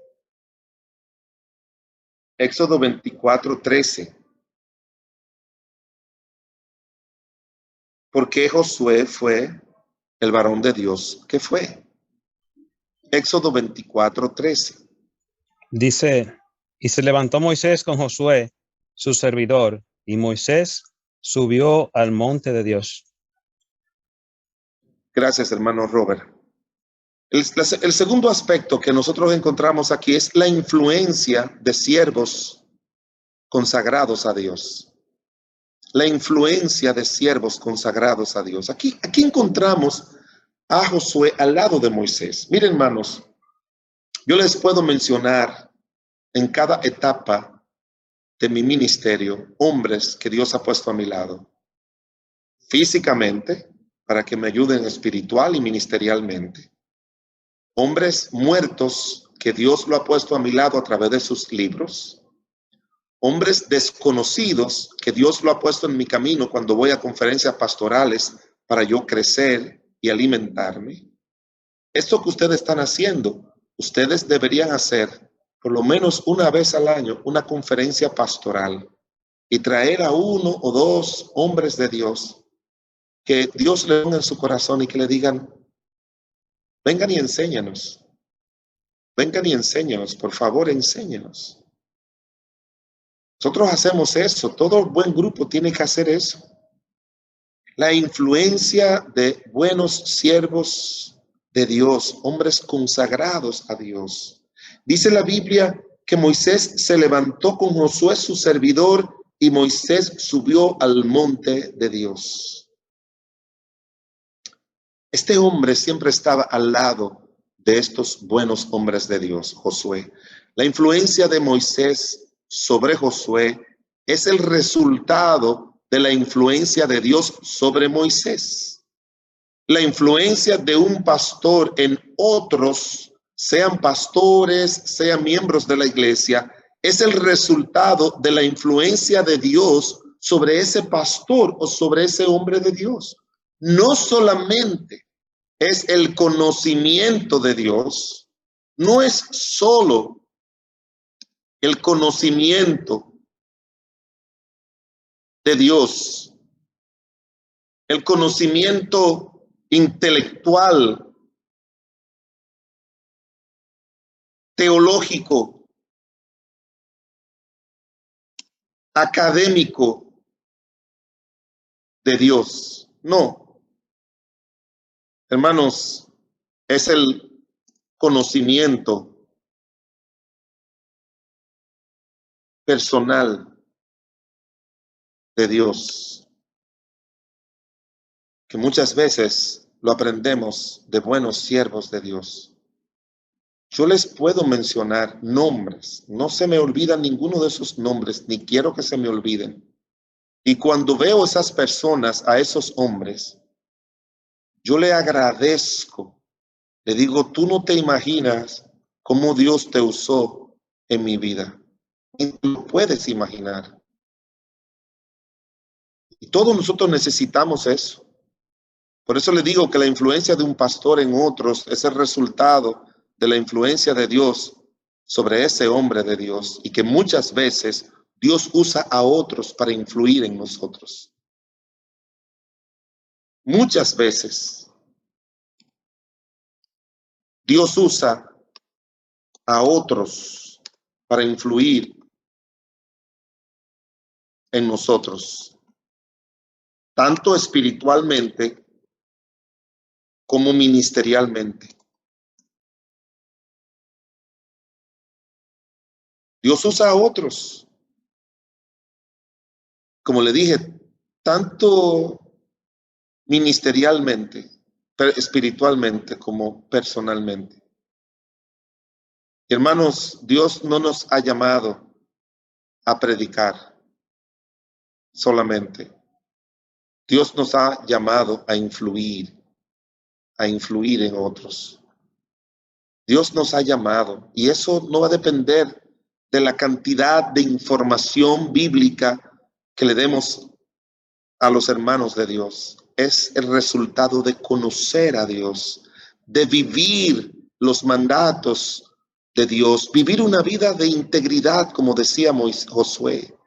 Éxodo 24:13. Porque Josué fue el varón de Dios que fue. Éxodo 24:13. Dice, y se levantó Moisés con Josué, su servidor, y Moisés subió al monte de Dios. Gracias, hermano Robert. El segundo aspecto que nosotros encontramos aquí es la influencia de siervos consagrados a Dios. La influencia de siervos consagrados a Dios. Aquí encontramos a Josué al lado de Moisés. Miren, hermanos, yo les puedo mencionar en cada etapa de mi ministerio hombres que Dios ha puesto a mi lado. Físicamente, para que me ayuden espiritual y ministerialmente. Hombres muertos que Dios lo ha puesto a mi lado a través de sus libros. Hombres desconocidos que Dios lo ha puesto en mi camino cuando voy a conferencias pastorales para yo crecer y alimentarme. Esto que ustedes están haciendo, ustedes deberían hacer por lo menos una vez al año una conferencia pastoral y traer a uno o dos hombres de Dios que Dios le ponga en su corazón y que le digan, vengan y enséñanos. Vengan y enséñanos, por favor, enséñanos. Nosotros hacemos eso, todo buen grupo tiene que hacer eso. La influencia de buenos siervos de Dios, hombres consagrados a Dios. Dice la Biblia que Moisés se levantó con Josué, su servidor, y Moisés subió al monte de Dios. Este hombre siempre estaba al lado de estos buenos hombres de Dios, Josué. La influencia de Moisés sobre Josué es el resultado de la influencia de Dios sobre Moisés. La influencia de un pastor en otros, sean pastores, sean miembros de la iglesia, es el resultado de la influencia de Dios sobre ese pastor o sobre ese hombre de Dios. no solamente es el conocimiento de Dios, no es solo el conocimiento de Dios, el conocimiento intelectual, teológico, académico de Dios. No, hermanos, es el conocimiento personal de Dios, que muchas veces lo aprendemos de buenos siervos de Dios. Yo les puedo mencionar nombres, no se me olvida ninguno de esos nombres, ni quiero que se me olviden. Y cuando veo esas personas, a esos hombres, yo le agradezco, le digo, tú no te imaginas cómo Dios te usó en mi vida. Ni lo puedes imaginar. Y todos nosotros necesitamos eso. Por eso le digo que la influencia de un pastor en otros es el resultado de la influencia de Dios sobre ese hombre de Dios, y que muchas veces Dios usa a otros para influir en nosotros. Muchas veces Dios usa a otros para influir en nosotros, tanto espiritualmente como ministerialmente. Dios usa a otros, como le dije, tanto ministerialmente, espiritualmente como personalmente. Hermanos, Dios no nos ha llamado a predicar solamente. Dios nos ha llamado a influir en otros. Dios nos ha llamado, y eso no va a depender de la cantidad de información bíblica que le demos a los hermanos de Dios. Es el resultado de conocer a Dios, de vivir los mandatos de Dios, vivir una vida de integridad, como decía Josué,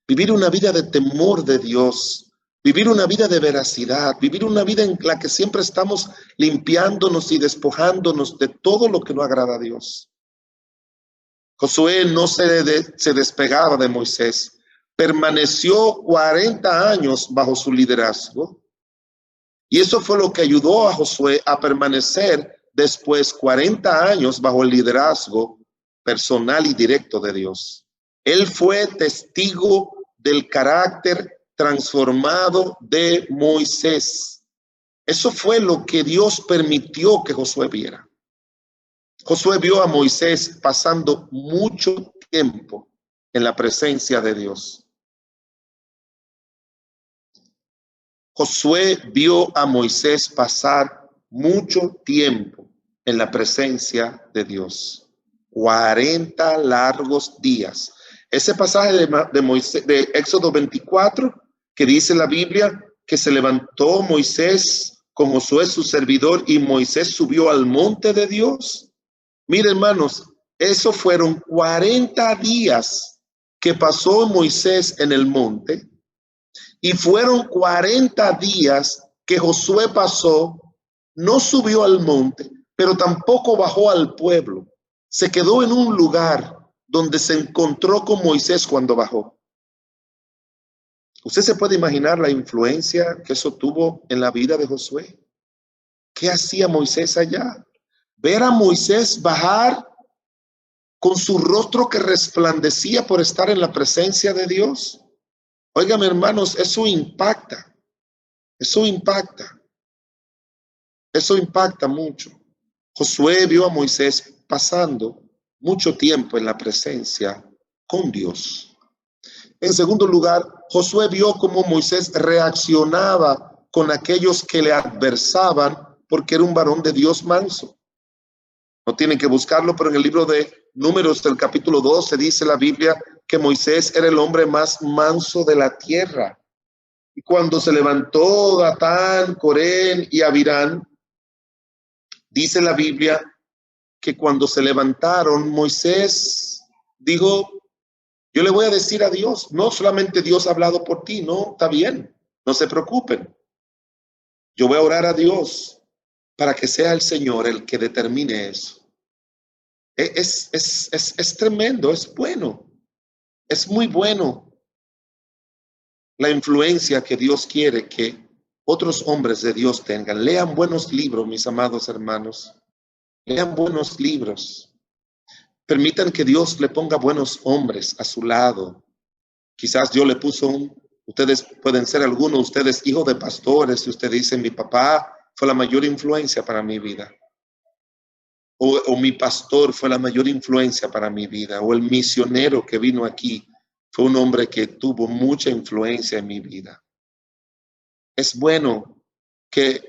vivir una vida de temor de Dios, vivir una vida de veracidad, vivir una vida en la que siempre estamos limpiándonos y despojándonos de todo lo que no agrada a Dios. Josué no se despegaba de Moisés, permaneció 40 años bajo su liderazgo, y eso fue lo que ayudó a Josué a permanecer después 40 años bajo el liderazgo personal y directo de Dios. Él fue testigo del carácter transformado de Moisés. Eso fue lo que Dios permitió que Josué viera. Josué vio a Moisés pasando mucho tiempo en la presencia de Dios. Josué vio a Moisés pasar mucho tiempo en la presencia de Dios. 40 largos días. Ese pasaje de Moisés, de Éxodo 24, que dice la Biblia que se levantó Moisés con Josué su servidor y Moisés subió al monte de Dios. Miren, hermanos, eso fueron 40 días que pasó Moisés en el monte, y fueron 40 días que Josué pasó, no subió al monte, pero tampoco bajó al pueblo. Se quedó en un lugar donde se encontró con Moisés cuando bajó. ¿Usted se puede imaginar la influencia que eso tuvo en la vida de Josué? ¿Qué hacía Moisés allá? Ver a Moisés bajar con su rostro que resplandecía por estar en la presencia de Dios. Óigame, hermanos, eso impacta. Eso impacta. Eso impacta mucho. Josué vio a Moisés pasando mucho tiempo en la presencia con Dios. En segundo lugar, Josué vio cómo Moisés reaccionaba con aquellos que le adversaban, porque era un varón de Dios manso. No tienen que buscarlo, pero en el libro de Números del capítulo 12 dice la Biblia que Moisés era el hombre más manso de la tierra. Y cuando se levantó Datán, Corén y Abirán, dice la Biblia que cuando se levantaron, Moisés dijo, yo le voy a decir a Dios, no solamente Dios ha hablado por ti, no, está bien, no se preocupen. Yo voy a orar a Dios para que sea el Señor el que determine eso. Es tremendo, es bueno, es muy bueno la influencia que Dios quiere que otros hombres de Dios tengan. Lean buenos libros, mis amados hermanos. Lean buenos libros. Permitan que Dios le ponga buenos hombres a su lado. Quizás Dios le puso ustedes pueden ser algunos de ustedes hijos de pastores y usted dice, mi papá fue la mayor influencia para mi vida. O mi pastor fue la mayor influencia para mi vida. O el misionero que vino aquí fue un hombre que tuvo mucha influencia en mi vida. Es bueno que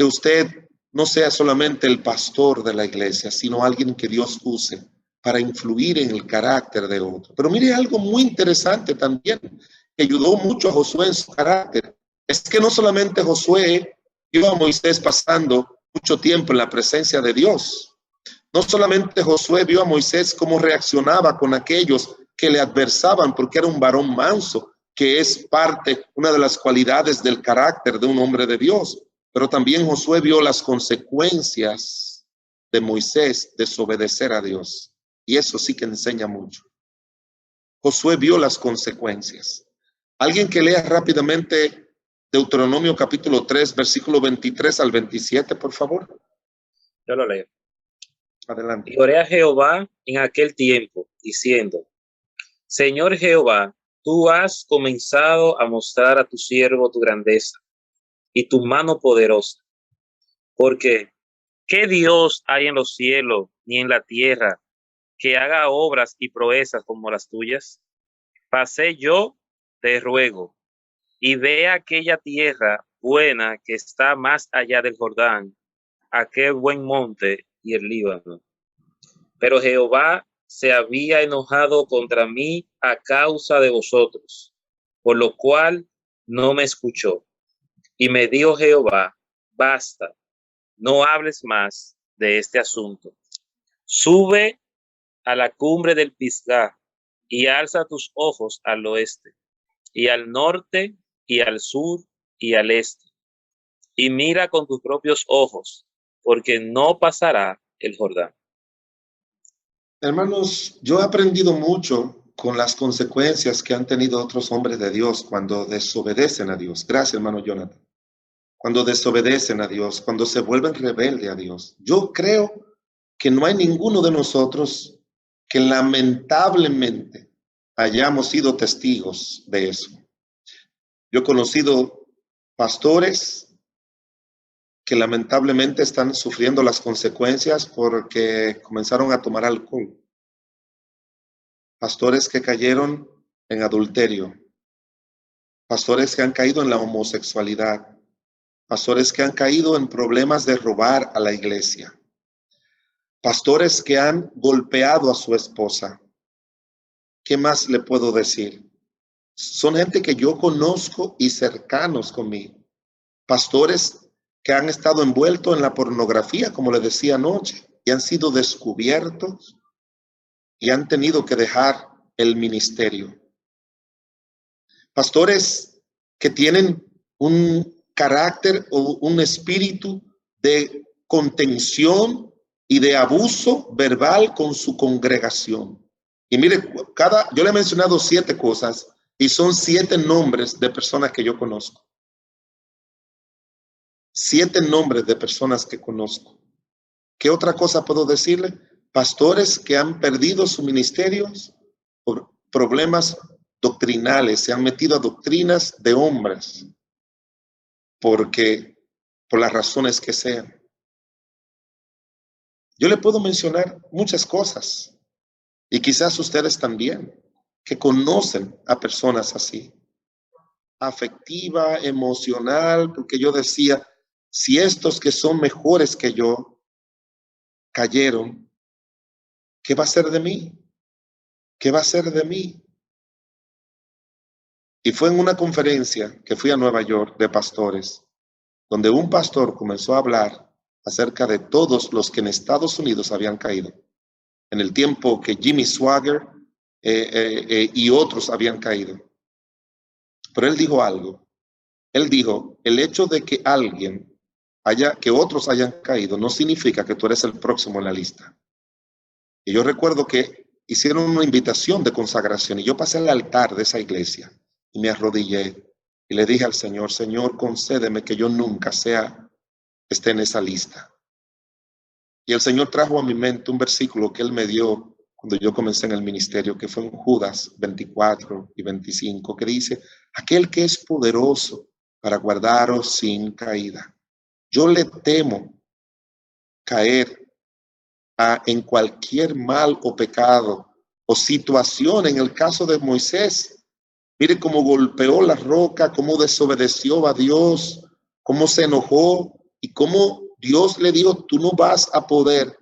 usted no sea solamente el pastor de la iglesia, sino alguien que Dios use para influir en el carácter de otro. Pero mire algo muy interesante también, que ayudó mucho a Josué en su carácter. Es que no solamente Josué vio a Moisés pasando mucho tiempo en la presencia de Dios. No solamente Josué vio a Moisés cómo reaccionaba con aquellos que le adversaban porque era un varón manso, que es una de las cualidades del carácter de un hombre de Dios. Pero también Josué vio las consecuencias de Moisés desobedecer a Dios. Y eso sí que enseña mucho. Josué vio las consecuencias. Alguien que lea rápidamente Deuteronomio capítulo 3, versículo 23 al 27, por favor. Yo lo leo. Adelante. Y oré a Jehová en aquel tiempo, diciendo, Señor Jehová, tú has comenzado a mostrar a tu siervo tu grandeza y tu mano poderosa. Porque, ¿qué Dios hay en los cielos ni en la tierra que haga obras y proezas como las tuyas? Pasé yo, te ruego, y ve aquella tierra buena que está más allá del Jordán, aquel buen monte y el Líbano. Pero Jehová se había enojado contra mí a causa de vosotros, por lo cual no me escuchó. Y me dijo Jehová, basta, no hables más de este asunto. Sube a la cumbre del Pisgah y alza tus ojos al oeste, y al norte, y al sur, y al este. Y mira con tus propios ojos, porque no pasará el Jordán. Hermanos, yo he aprendido mucho con las consecuencias que han tenido otros hombres de Dios cuando desobedecen a Dios. Gracias, hermano Jonathan. Cuando desobedecen a Dios, cuando se vuelven rebelde a Dios. Yo creo que no hay ninguno de nosotros que lamentablemente hayamos sido testigos de eso. Yo he conocido pastores que lamentablemente están sufriendo las consecuencias porque comenzaron a tomar alcohol. Pastores que cayeron en adulterio. Pastores que han caído en la homosexualidad. Pastores que han caído en problemas de robar a la iglesia. Pastores que han golpeado a su esposa. ¿Qué más le puedo decir? Son gente que yo conozco y cercanos conmigo. Pastores que han estado envueltos en la pornografía, como le decía anoche, y han sido descubiertos y han tenido que dejar el ministerio. Pastores que tienen un carácter o un espíritu de contención y de abuso verbal con su congregación. Y mire, yo le he mencionado 7 cosas y son 7 nombres de personas que yo conozco. 7 nombres de personas que conozco. ¿Qué otra cosa puedo decirle? Pastores que han perdido sus ministerios por problemas doctrinales, se han metido a doctrinas de hombres, por las razones que sean. Yo le puedo mencionar muchas cosas, y quizás ustedes también, que conocen a personas así. Afectiva, emocional, porque yo decía, si estos que son mejores que yo cayeron, ¿qué va a ser de mí? ¿Qué va a ser de mí? Y fue en una conferencia que fui a Nueva York de pastores, donde un pastor comenzó a hablar acerca de todos los que en Estados Unidos habían caído. En el tiempo que Jimmy Swaggart y otros habían caído. Pero él dijo algo. Él dijo, el hecho de que que otros hayan caído, no significa que tú eres el próximo en la lista. Y yo recuerdo que hicieron una invitación de consagración y yo pasé al altar de esa iglesia y me arrodillé y le dije al Señor, Señor, concédeme que yo nunca esté en esa lista. Y el Señor trajo a mi mente un versículo que Él me dio cuando yo comencé en el ministerio, que fue en Judas 24 y 25, que dice, aquel que es poderoso para guardaros sin caída. Yo le temo caer en cualquier mal o pecado o situación. En el caso de Moisés, mire cómo golpeó la roca, cómo desobedeció a Dios, cómo se enojó y cómo Dios le dijo, tú no vas a poder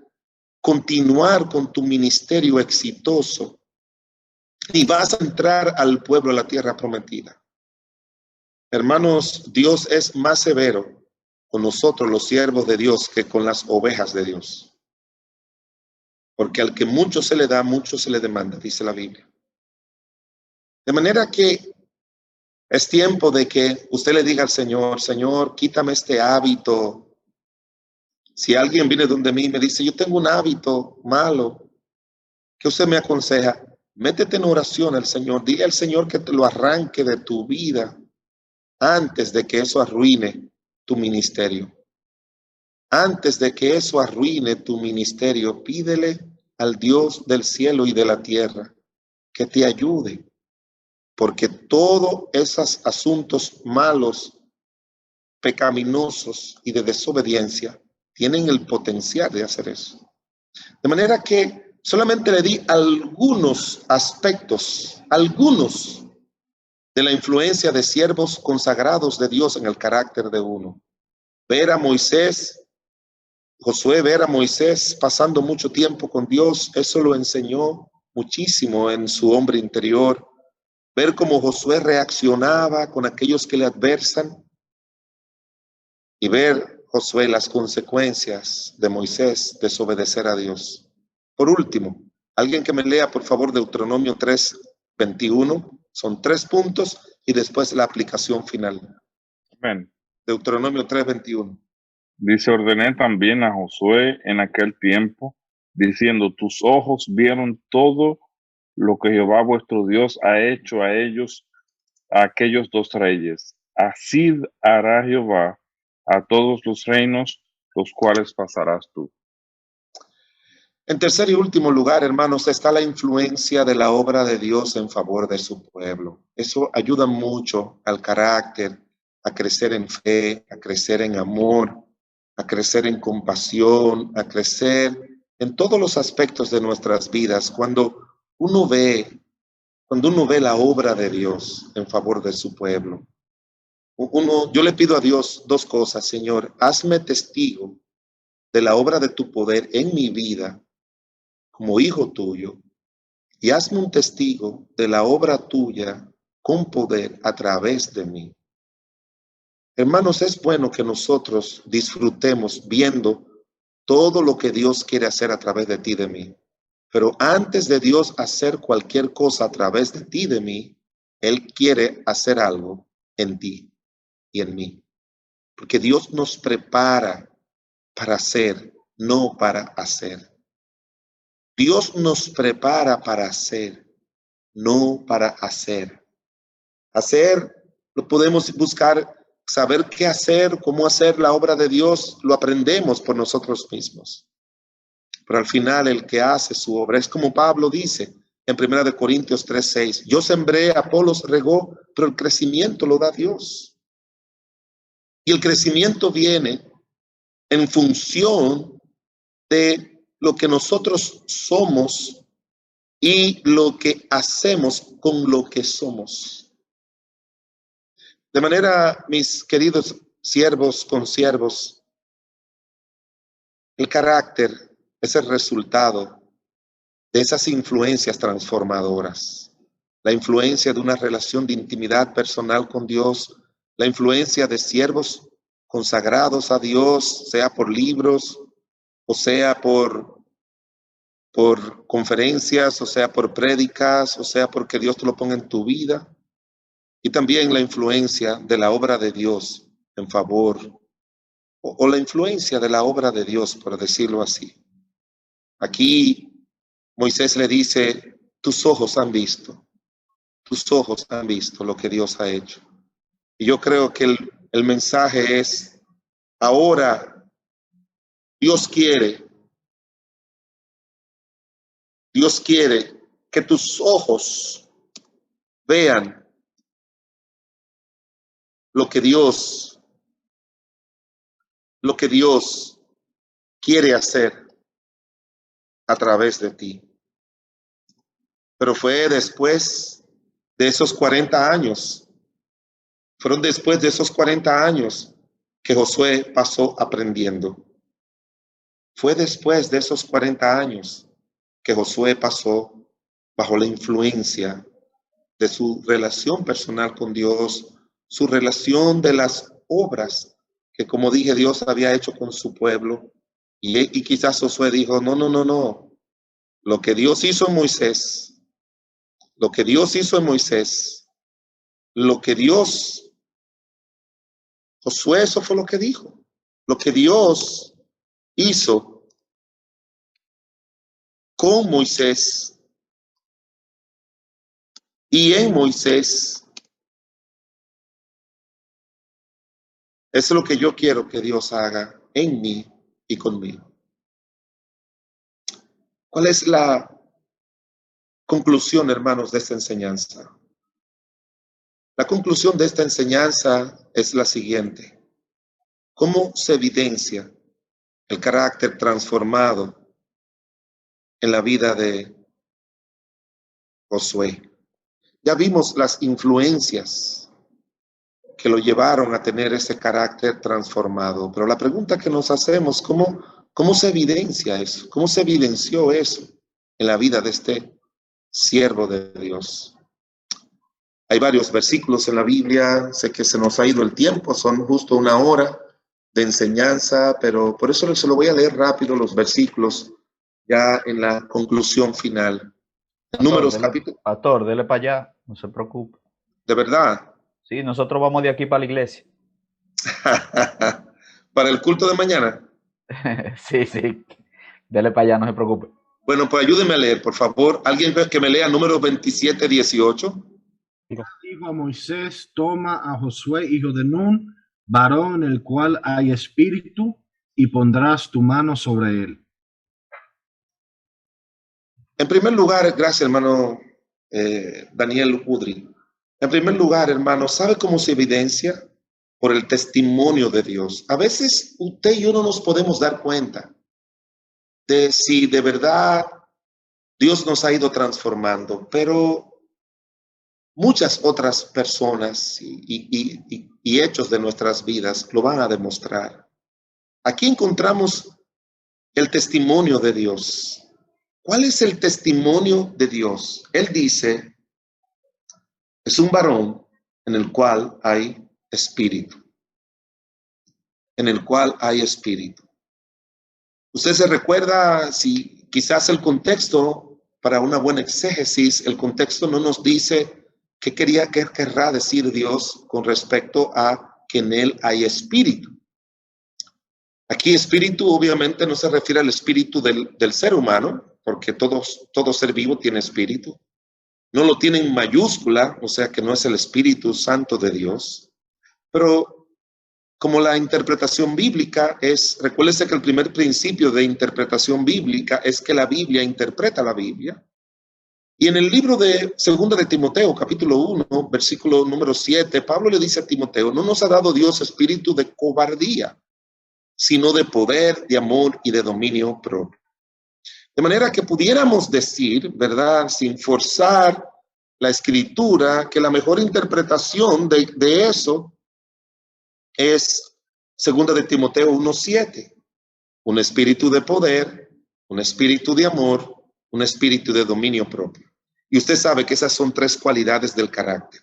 continuar con tu ministerio exitoso, ni vas a entrar al pueblo a la tierra prometida. Hermanos, Dios es más severo con nosotros los siervos de Dios que con las ovejas de Dios. Porque al que mucho se le da, mucho se le demanda, dice la Biblia. De manera que es tiempo de que usted le diga al Señor, Señor, quítame este hábito. Si alguien viene donde mí y me dice, yo tengo un hábito malo, ¿qué usted me aconseja? Métete en oración al Señor, dile al Señor que te lo arranque de tu vida antes de que eso arruine tu ministerio. Antes de que eso arruine tu ministerio, pídele al Dios del cielo y de la tierra que te ayude, porque todos esos asuntos malos, pecaminosos y de desobediencia tienen el potencial de hacer eso. De manera que solamente le di algunos aspectos, algunos de la influencia de siervos consagrados de Dios en el carácter de uno. Ver a Moisés, Josué, ver a Moisés pasando mucho tiempo con Dios, eso lo enseñó muchísimo en su hombre interior. Ver cómo Josué reaccionaba con aquellos que le adversan y ver, Josué, las consecuencias de Moisés desobedecer a Dios. Por último, alguien que me lea por favor Deuteronomio 3:21, son 3 puntos y después la aplicación final. Amén. Deuteronomio 3:21. Dice, ordené también a Josué en aquel tiempo, diciendo, tus ojos vieron todo lo que Jehová vuestro Dios ha hecho a ellos, a aquellos 2 reyes. Así hará Jehová a todos los reinos, los cuales pasarás tú. En tercer y último lugar, hermanos, está la influencia de la obra de Dios en favor de su pueblo. Eso ayuda mucho al carácter, a crecer en fe, a crecer en amor, a crecer en compasión, a crecer en todos los aspectos de nuestras vidas. Cuando uno ve la obra de Dios en favor de su pueblo, yo le pido a Dios 2 cosas, Señor, hazme testigo de la obra de tu poder en mi vida como hijo tuyo y hazme un testigo de la obra tuya con poder a través de mí. Hermanos, es bueno que nosotros disfrutemos viendo todo lo que Dios quiere hacer a través de ti y de mí. Pero antes de Dios hacer cualquier cosa a través de ti y de mí, Él quiere hacer algo en ti y en mí. Porque Dios nos prepara para hacer, no para hacer. Dios nos prepara para hacer, no para hacer. Hacer, lo podemos buscar, saber qué hacer, cómo hacer la obra de Dios, lo aprendemos por nosotros mismos. Pero al final el que hace su obra es como Pablo dice en 1 Corintios 3:6, yo sembré, Apolos regó, pero el crecimiento lo da Dios. Y el crecimiento viene en función de lo que nosotros somos y lo que hacemos con lo que somos. De manera, mis queridos siervos, consiervos, el carácter es el resultado de esas influencias transformadoras. la influencia de una relación de intimidad personal con Dios, la influencia de siervos consagrados a Dios, sea por libros, o sea por conferencias, o sea por prédicas, o sea porque Dios te lo ponga en tu vida. Y también la influencia de la obra de Dios en favor, o la influencia de la obra de Dios, por decirlo así. Aquí Moisés le dice, tus ojos han visto lo que Dios ha hecho. Y yo creo que el mensaje es, ahora Dios quiere que tus ojos vean lo que Dios quiere hacer a través de ti. Pero fue después de esos 40 años, fueron después de esos 40 años que Josué pasó aprendiendo. Fue después de esos 40 años que Josué pasó bajo la influencia de su relación personal con Dios, su relación de las obras que, como dije, Dios había hecho con su pueblo. Y quizás Josué dijo, no. Lo que Dios hizo en Moisés, Josué, eso fue lo que dijo. Lo que Dios hizo con Moisés y en Moisés, es lo que yo quiero que Dios haga en mí y conmigo. ¿Cuál es la conclusión, hermanos, de esta enseñanza? La conclusión de esta enseñanza es la siguiente. ¿Cómo se evidencia el carácter transformado en la vida de Josué? Ya vimos las influencias que lo llevaron a tener ese carácter transformado, pero la pregunta que nos hacemos, ¿cómo se evidencia eso? ¿Cómo se evidenció eso en la vida de este siervo de Dios? Hay varios versículos en la Biblia, sé que se nos ha ido el tiempo, son justo una hora de enseñanza, pero por eso se lo voy a leer rápido los versículos ya en la conclusión final. Números capítulo. Pastor, dele para allá, no se preocupe. ¿De verdad? Sí, nosotros vamos de aquí para la iglesia. ¿Para el culto de mañana? Sí, dele para allá, no se preocupe. Bueno, pues ayúdeme a leer, por favor. Alguien que me lea Números 27, 18. Dijo a Moisés, toma a Josué, hijo de Nun, varón en el cual hay espíritu, y pondrás tu mano sobre él. En primer lugar, gracias, hermano Daniel Udri. En primer lugar, hermano, ¿sabe cómo se evidencia? Por el testimonio de Dios. A veces usted y yo no nos podemos dar cuenta de si de verdad Dios nos ha ido transformando, pero muchas otras personas y hechos de nuestras vidas lo van a demostrar. Aquí encontramos el testimonio de Dios. ¿Cuál es el testimonio de Dios? Él dice, es un varón en el cual hay espíritu. En el cual hay espíritu. Usted se recuerda, si quizás el contexto, para una buena exégesis, el contexto no nos dice qué querrá decir Dios con respecto a que en él hay espíritu. Aquí espíritu obviamente no se refiere al espíritu del ser humano, porque todo ser vivo tiene espíritu. No lo tiene en mayúscula, o sea que no es el Espíritu Santo de Dios. Pero como la interpretación bíblica es, recuérdese que el primer principio de interpretación bíblica es que la Biblia interpreta la Biblia. Y en el libro de 2 de Timoteo, capítulo 1, versículo número 7, Pablo le dice a Timoteo, no nos ha dado Dios espíritu de cobardía, sino de poder, de amor y de dominio propio. De manera que pudiéramos decir, ¿verdad?, sin forzar la escritura, que la mejor interpretación de eso es 2 de Timoteo 1:7. Un espíritu de poder, un espíritu de amor, un espíritu de dominio propio. Y usted sabe que esas son 3 cualidades del carácter.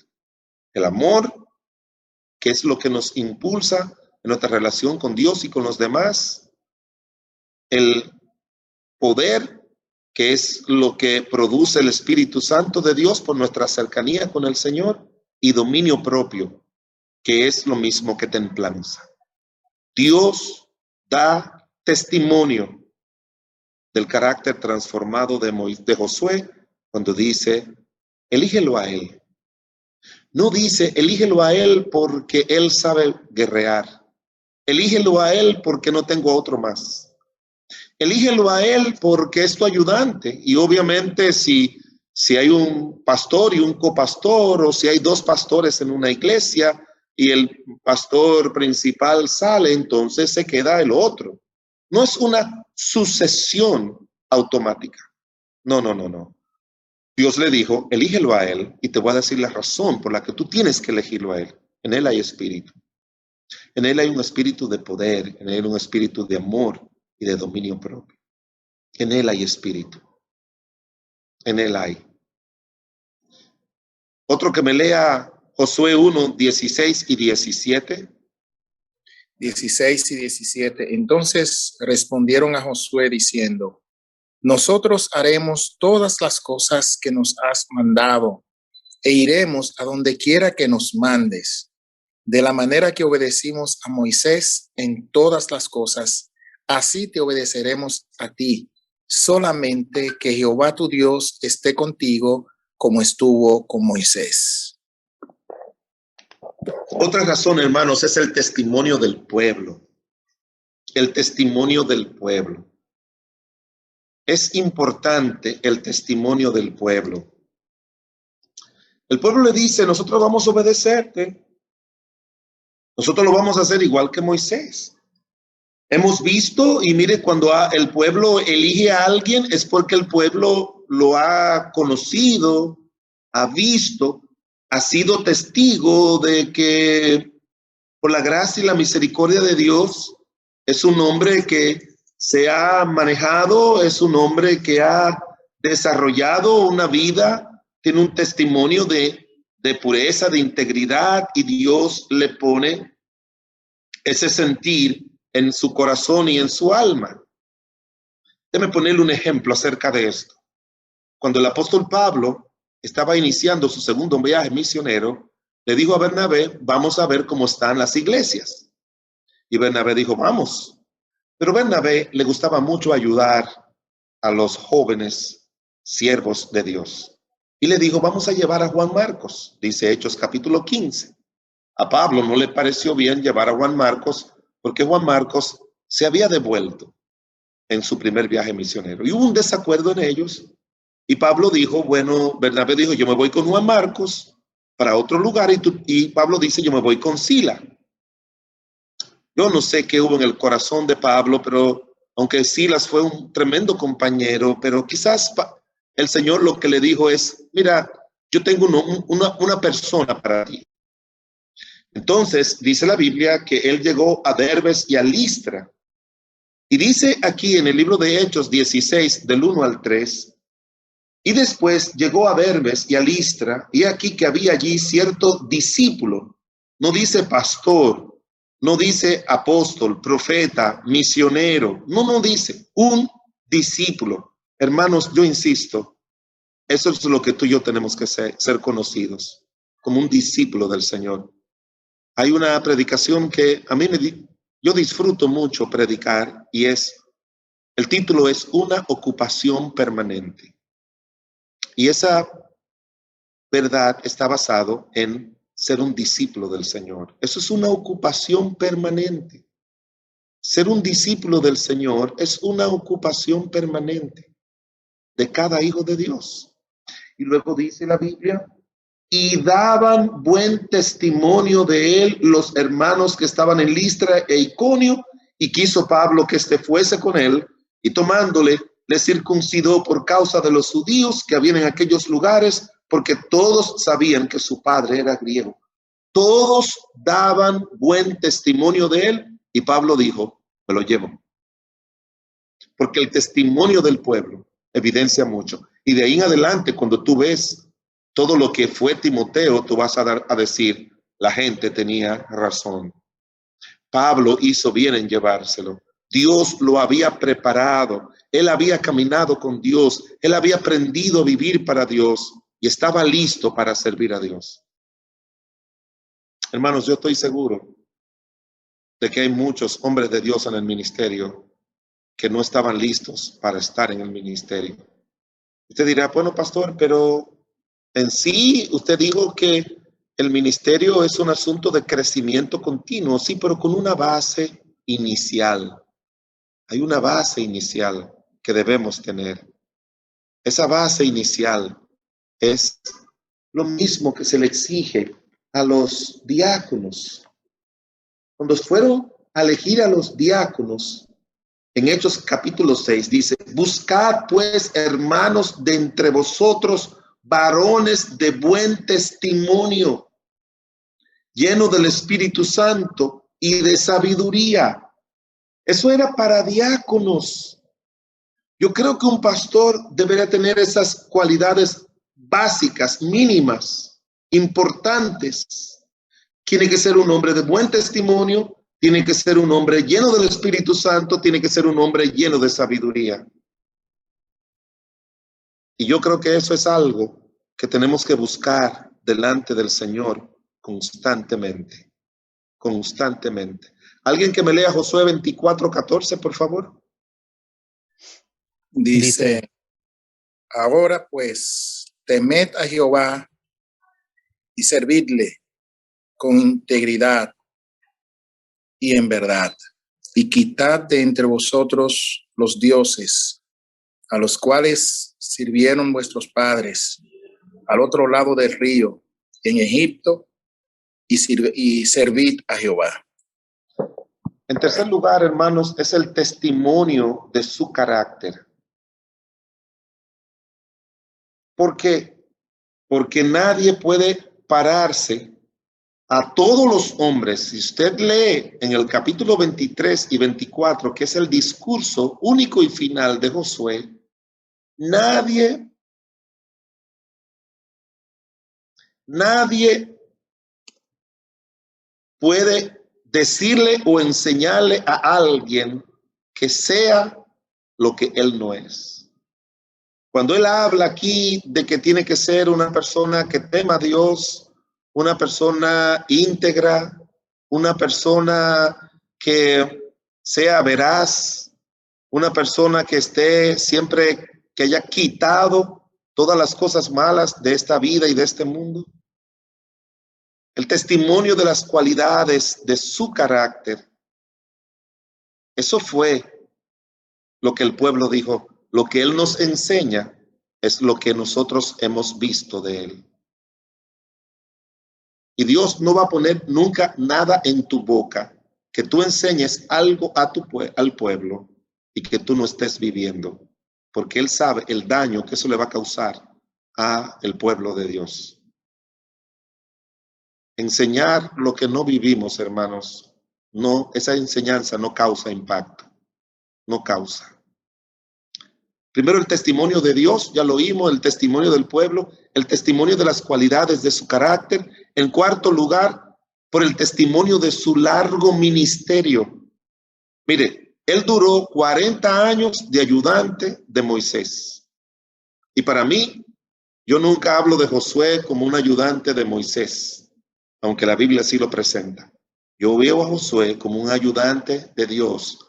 El amor, que es lo que nos impulsa en nuestra relación con Dios y con los demás. El poder, que es lo que produce el Espíritu Santo de Dios por nuestra cercanía con el Señor. Y dominio propio, que es lo mismo que templanza. Dios da testimonio del carácter transformado de Josué cuando dice, elígelo a él. No dice, elígelo a él porque él sabe guerrear. Elígelo a él porque no tengo otro más. Elígelo a él porque es tu ayudante. Y obviamente si hay un pastor y un copastor, o si hay 2 pastores en una iglesia y el pastor principal sale, entonces se queda el otro. No es una sucesión automática. No. Dios le dijo, elígelo a él, y te voy a decir la razón por la que tú tienes que elegirlo a él. En él hay espíritu. En él hay un espíritu de poder, en él un espíritu de amor y de dominio propio. En él hay espíritu. En él hay. Otro que me lea Josué 1, 16 y 17. 16 y 17. Entonces respondieron a Josué diciendo, nosotros haremos todas las cosas que nos has mandado e iremos a donde quiera que nos mandes. De la manera que obedecimos a Moisés en todas las cosas, así te obedeceremos a ti. Solamente que Jehová tu Dios esté contigo como estuvo con Moisés. Otra razón, hermanos, es el testimonio del pueblo. El testimonio del pueblo. Es importante el testimonio del pueblo. El pueblo le dice, nosotros vamos a obedecerte. Nosotros lo vamos a hacer igual que Moisés. Hemos visto, y mire, cuando el pueblo elige a alguien, es porque el pueblo lo ha conocido, ha visto, ha sido testigo de que por la gracia y la misericordia de Dios es un hombre que se ha manejado, es un hombre que ha desarrollado una vida, tiene un testimonio de pureza, de integridad, y Dios le pone ese sentir en su corazón y en su alma. Déjeme ponerle un ejemplo acerca de esto. Cuando el apóstol Pablo estaba iniciando su segundo viaje misionero, le dijo a Bernabé, vamos a ver cómo están las iglesias. Y Bernabé dijo, vamos. Pero Bernabé le gustaba mucho ayudar a los jóvenes siervos de Dios. Y le dijo, vamos a llevar a Juan Marcos, dice Hechos capítulo 15. A Pablo no le pareció bien llevar a Juan Marcos porque Juan Marcos se había devuelto en su primer viaje misionero. Y hubo un desacuerdo en ellos. Y Pablo dijo, bueno, Bernabé dijo, yo me voy con Juan Marcos para otro lugar. Y Pablo dice, yo me voy con Sila. Yo no sé qué hubo en el corazón de Pablo, pero aunque Silas fue un tremendo compañero, pero quizás el Señor lo que le dijo es, mira, yo tengo una persona para ti. Entonces, dice la Biblia que él llegó a Derbes y a Listra. Y dice aquí en el libro de Hechos 16, del 1 al 3, y después llegó a Derbes y a Listra, y aquí que había allí cierto discípulo, no dice pastor, no dice apóstol, profeta, misionero, no dice un discípulo. Hermanos, yo insisto, eso es lo que tú y yo tenemos que ser conocidos, como un discípulo del Señor. Hay una predicación que a mí yo disfruto mucho predicar, y el título es Una ocupación permanente. Y esa verdad está basado en ser un discípulo del Señor. Eso es una ocupación permanente. Ser un discípulo del Señor es una ocupación permanente de cada hijo de Dios. Y luego dice la Biblia, y daban buen testimonio de él los hermanos que estaban en Listra e Iconio, y quiso Pablo que éste fuese con él, y tomándole, le circuncidó por causa de los judíos que habían en aquellos lugares, porque todos sabían que su padre era griego. Todos daban buen testimonio de él, y Pablo dijo, me lo llevo. Porque el testimonio del pueblo evidencia mucho. Y de ahí en adelante, cuando tú ves todo lo que fue Timoteo, tú vas a decir, la gente tenía razón. Pablo hizo bien en llevárselo. Dios lo había preparado. Él había caminado con Dios. Él había aprendido a vivir para Dios y estaba listo para servir a Dios. Hermanos, yo estoy seguro de que hay muchos hombres de Dios en el ministerio que no estaban listos para estar en el ministerio. Usted dirá, bueno, pastor, pero en sí usted dijo que el ministerio es un asunto de crecimiento continuo, sí, pero con una base inicial. Hay una base inicial que debemos tener. Esa base inicial es lo mismo que se le exige a los diáconos. Cuando fueron a elegir a los diáconos, en Hechos capítulo 6 dice, buscad pues, hermanos, de entre vosotros varones de buen testimonio, llenos del Espíritu Santo y de sabiduría. Eso era para diáconos. Yo creo que un pastor debería tener esas cualidades básicas, mínimas, importantes. Tiene que ser un hombre de buen testimonio, tiene que ser un hombre lleno del Espíritu Santo, tiene que ser un hombre lleno de sabiduría. Y yo creo que eso es algo que tenemos que buscar delante del Señor constantemente, constantemente. ¿Alguien que me lea Josué 24:14, por favor? Dice, ahora pues, temed a Jehová y servidle con integridad y en verdad, y quitad de entre vosotros los dioses, a los cuales sirvieron vuestros padres, al otro lado del río, en Egipto, y servid a Jehová. En tercer lugar, hermanos, es el testimonio de su carácter. ¿Por qué? Porque nadie puede pararse a todos los hombres. Si usted lee en el capítulo 23 y 24, que es el discurso único y final de Josué, nadie puede decirle o enseñarle a alguien que sea lo que él no es. Cuando él habla aquí de que tiene que ser una persona que tema a Dios, una persona íntegra, una persona que sea veraz, una persona que esté siempre, que haya quitado todas las cosas malas de esta vida y de este mundo. El testimonio de las cualidades de su carácter. Eso fue lo que el pueblo dijo. Lo que él nos enseña es lo que nosotros hemos visto de él. Y Dios no va a poner nunca nada en tu boca que tú enseñes algo a al pueblo y que tú no estés viviendo, porque él sabe el daño que eso le va a causar a el pueblo de Dios. Enseñar lo que no vivimos, hermanos, no, esa enseñanza no causa impacto, no causa. Primero el testimonio de Dios, ya lo oímos, el testimonio del pueblo, el testimonio de las cualidades de su carácter. En cuarto lugar, por el testimonio de su largo ministerio. Mire, él duró 40 años de ayudante de Moisés. Y para mí, yo nunca hablo de Josué como un ayudante de Moisés, aunque la Biblia sí lo presenta. Yo veo a Josué como un ayudante de Dios,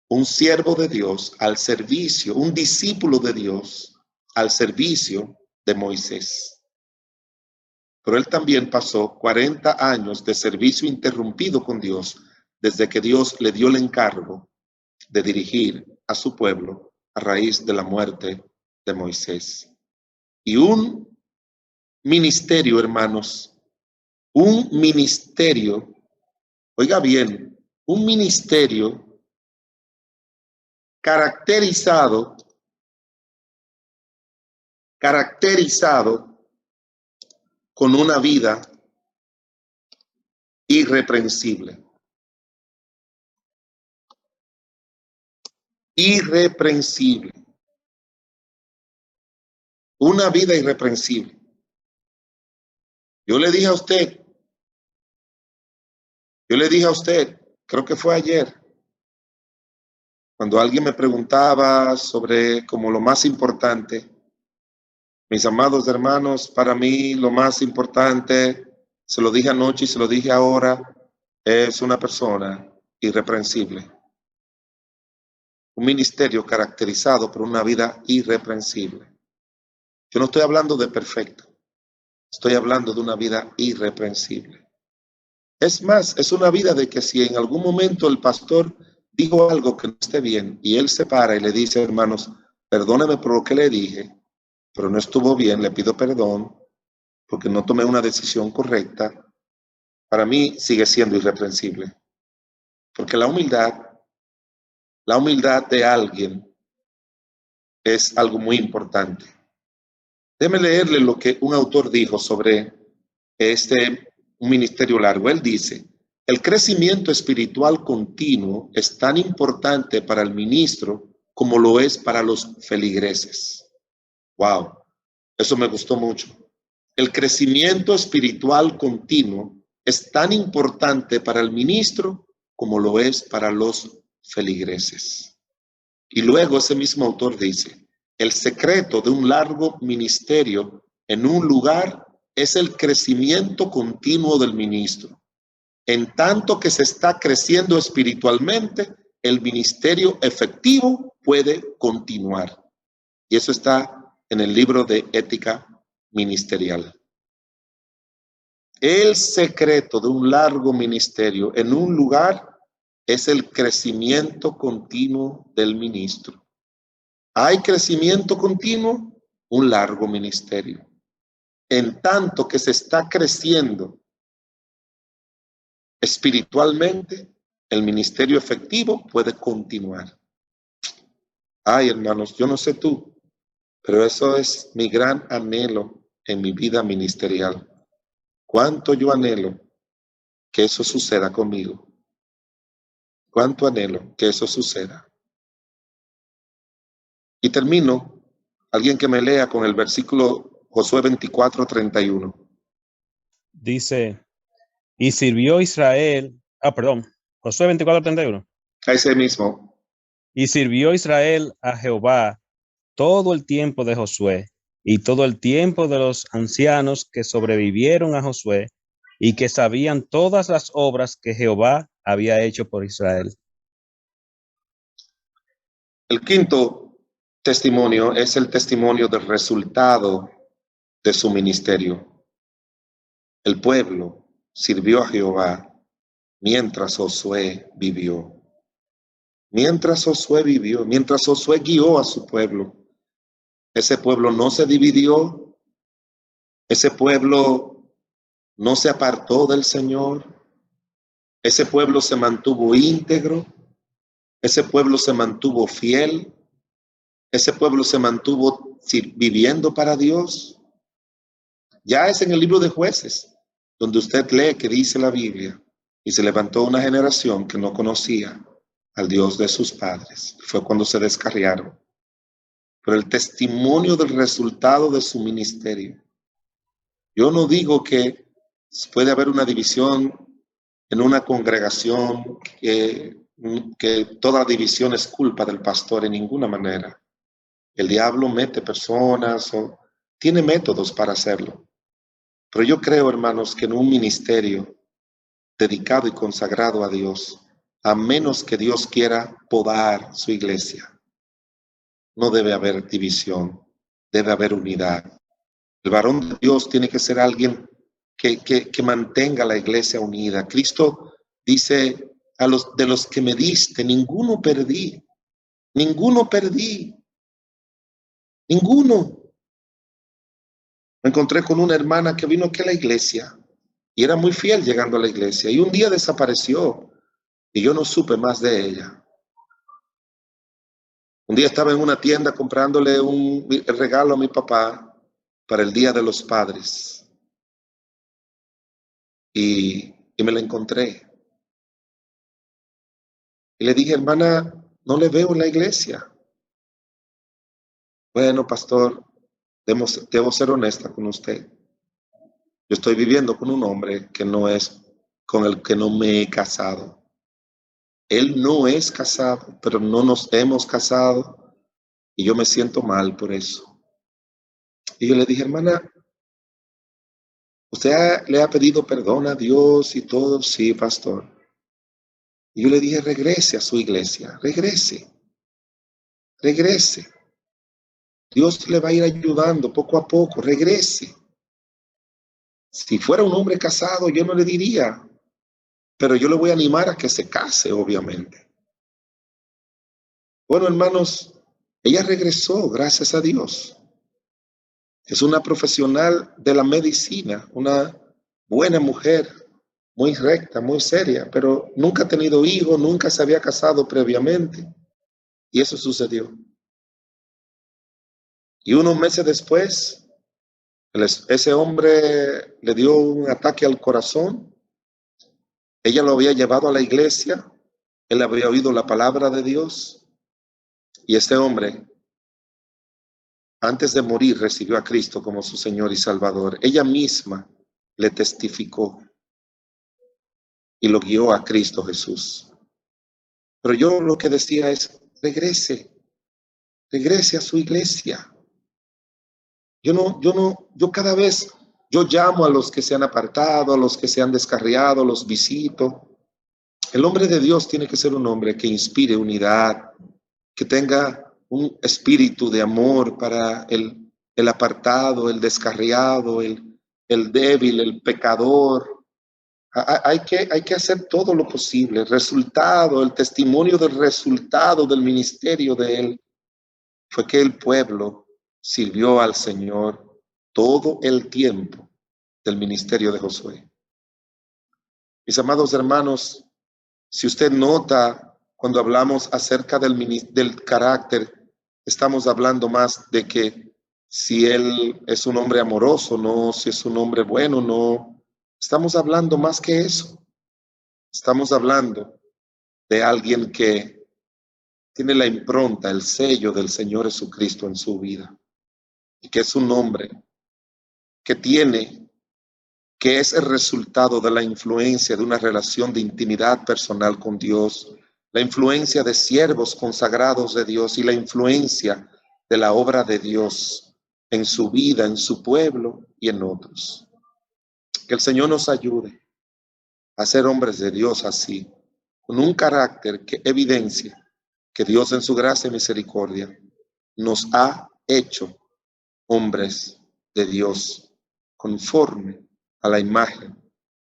un siervo de Dios al servicio, un discípulo de Dios al servicio de Moisés. Pero él también pasó 40 años de servicio interrumpido con Dios desde que Dios le dio el encargo de dirigir a su pueblo a raíz de la muerte de Moisés. Y un ministerio, hermanos, un ministerio, oiga bien, un ministerio caracterizado con una vida irreprensible. Irreprensible. una vida irreprensible. Yo le dije a usted, creo que fue ayer, cuando alguien me preguntaba sobre como lo más importante, mis amados hermanos, para mí lo más importante, se lo dije anoche y se lo dije ahora, es una persona irreprensible. Un ministerio caracterizado por una vida irreprensible. Yo no estoy hablando de perfecto, estoy hablando de una vida irreprensible. Es más, es una vida de que si en algún momento el pastor dijo algo que no esté bien y él se para y le dice, hermanos, perdóneme por lo que le dije, pero no estuvo bien, le pido perdón porque no tomé una decisión correcta, para mí sigue siendo irreprensible. Porque la humildad de alguien es algo muy importante. Déjeme leerle lo que un autor dijo sobre un ministerio largo. Él dice, el crecimiento espiritual continuo es tan importante para el ministro como lo es para los feligreses. Wow, eso me gustó mucho. El crecimiento espiritual continuo es tan importante para el ministro como lo es para los feligreses. Y luego ese mismo autor dice, el secreto de un largo ministerio en un lugar es el crecimiento continuo del ministro. En tanto que se está creciendo espiritualmente, el ministerio efectivo puede continuar. Y eso está en el libro de Ética Ministerial. El secreto de un largo ministerio en un lugar es el crecimiento continuo del ministro. Hay crecimiento continuo, un largo ministerio. En tanto que se está creciendo espiritualmente, el ministerio efectivo puede continuar. Ay, hermanos, yo no sé tú, pero eso es mi gran anhelo en mi vida ministerial. Cuánto yo anhelo que eso suceda conmigo. Cuánto anhelo que eso suceda. Y termino, alguien que me lea con el versículo Josué 24:31. Dice, y sirvió Israel, Josué 24:31. Ese mismo. Y sirvió Israel a Jehová todo el tiempo de Josué y todo el tiempo de los ancianos que sobrevivieron a Josué y que sabían todas las obras que Jehová había hecho por Israel. El quinto testimonio es el testimonio del resultado de su ministerio. El pueblo sirvió a Jehová mientras Josué vivió. Mientras Josué vivió, mientras Josué guió a su pueblo, ese pueblo no se dividió, ese pueblo no se apartó del Señor, ese pueblo se mantuvo íntegro, ese pueblo se mantuvo fiel, ese pueblo se mantuvo viviendo para Dios. Ya es en el libro de Jueces, donde usted lee que dice la Biblia, y se levantó una generación que no conocía al Dios de sus padres. Fue cuando se descarriaron. Pero el testimonio del resultado de su ministerio. Yo no digo que puede haber una división en una congregación, que toda división es culpa del pastor en ninguna manera. El diablo mete personas o tiene métodos para hacerlo. Pero yo creo, hermanos, que en un ministerio dedicado y consagrado a Dios, a menos que Dios quiera podar su iglesia, no debe haber división, debe haber unidad. El varón de Dios tiene que ser alguien que mantenga la iglesia unida. Cristo dice, de los que me diste, ninguno perdí. Ninguno perdí. Ninguno. Me encontré con una hermana que vino aquí a la iglesia y era muy fiel llegando a la iglesia, y un día desapareció y yo no supe más de ella. Un día estaba en una tienda comprándole un regalo a mi papá para el Día de los Padres y me la encontré. Y le dije, hermana, no le veo en la iglesia. Bueno, pastor, debo ser honesta con usted. Yo estoy viviendo con un hombre que no es con el que no me he casado. Él no es casado, pero no nos hemos casado y yo me siento mal por eso. Y yo le dije, hermana, ¿usted le ha pedido perdón a Dios y todo? Sí, pastor. Y yo le dije, regrese a su iglesia, regrese. Dios le va a ir ayudando poco a poco, regrese. Si fuera un hombre casado, yo no le diría, pero yo le voy a animar a que se case, obviamente. Bueno, hermanos, ella regresó, gracias a Dios. Es una profesional de la medicina, una buena mujer, muy recta, muy seria, pero nunca ha tenido hijos, nunca se había casado previamente. Y eso sucedió. Y unos meses después, ese hombre le dio un ataque al corazón. Ella lo había llevado a la iglesia. Él había oído la palabra de Dios. Y este hombre, antes de morir, recibió a Cristo como su Señor y Salvador. Ella misma le testificó y lo guió a Cristo Jesús. Pero yo lo que decía es, regrese a su iglesia. Yo cada vez, yo llamo a los que se han apartado, a los que se han descarriado, los visito. El hombre de Dios tiene que ser un hombre que inspire unidad, que tenga un espíritu de amor para el apartado, el descarriado, el débil, el pecador. Hay que hacer todo lo posible. El testimonio del resultado del ministerio de él fue que el pueblo sirvió al Señor todo el tiempo del ministerio de Josué. Mis amados hermanos, si usted nota cuando hablamos acerca del carácter, estamos hablando más de que si él es un hombre amoroso, no, si es un hombre bueno, no. Estamos hablando más que eso. Estamos hablando de alguien que tiene la impronta, el sello del Señor Jesucristo en su vida. Y que es un hombre que es el resultado de la influencia de una relación de intimidad personal con Dios, la influencia de siervos consagrados de Dios y la influencia de la obra de Dios en su vida, en su pueblo y en otros. Que el Señor nos ayude a ser hombres de Dios así, con un carácter que evidencia que Dios en su gracia y misericordia nos ha hecho hombres de Dios conforme a la imagen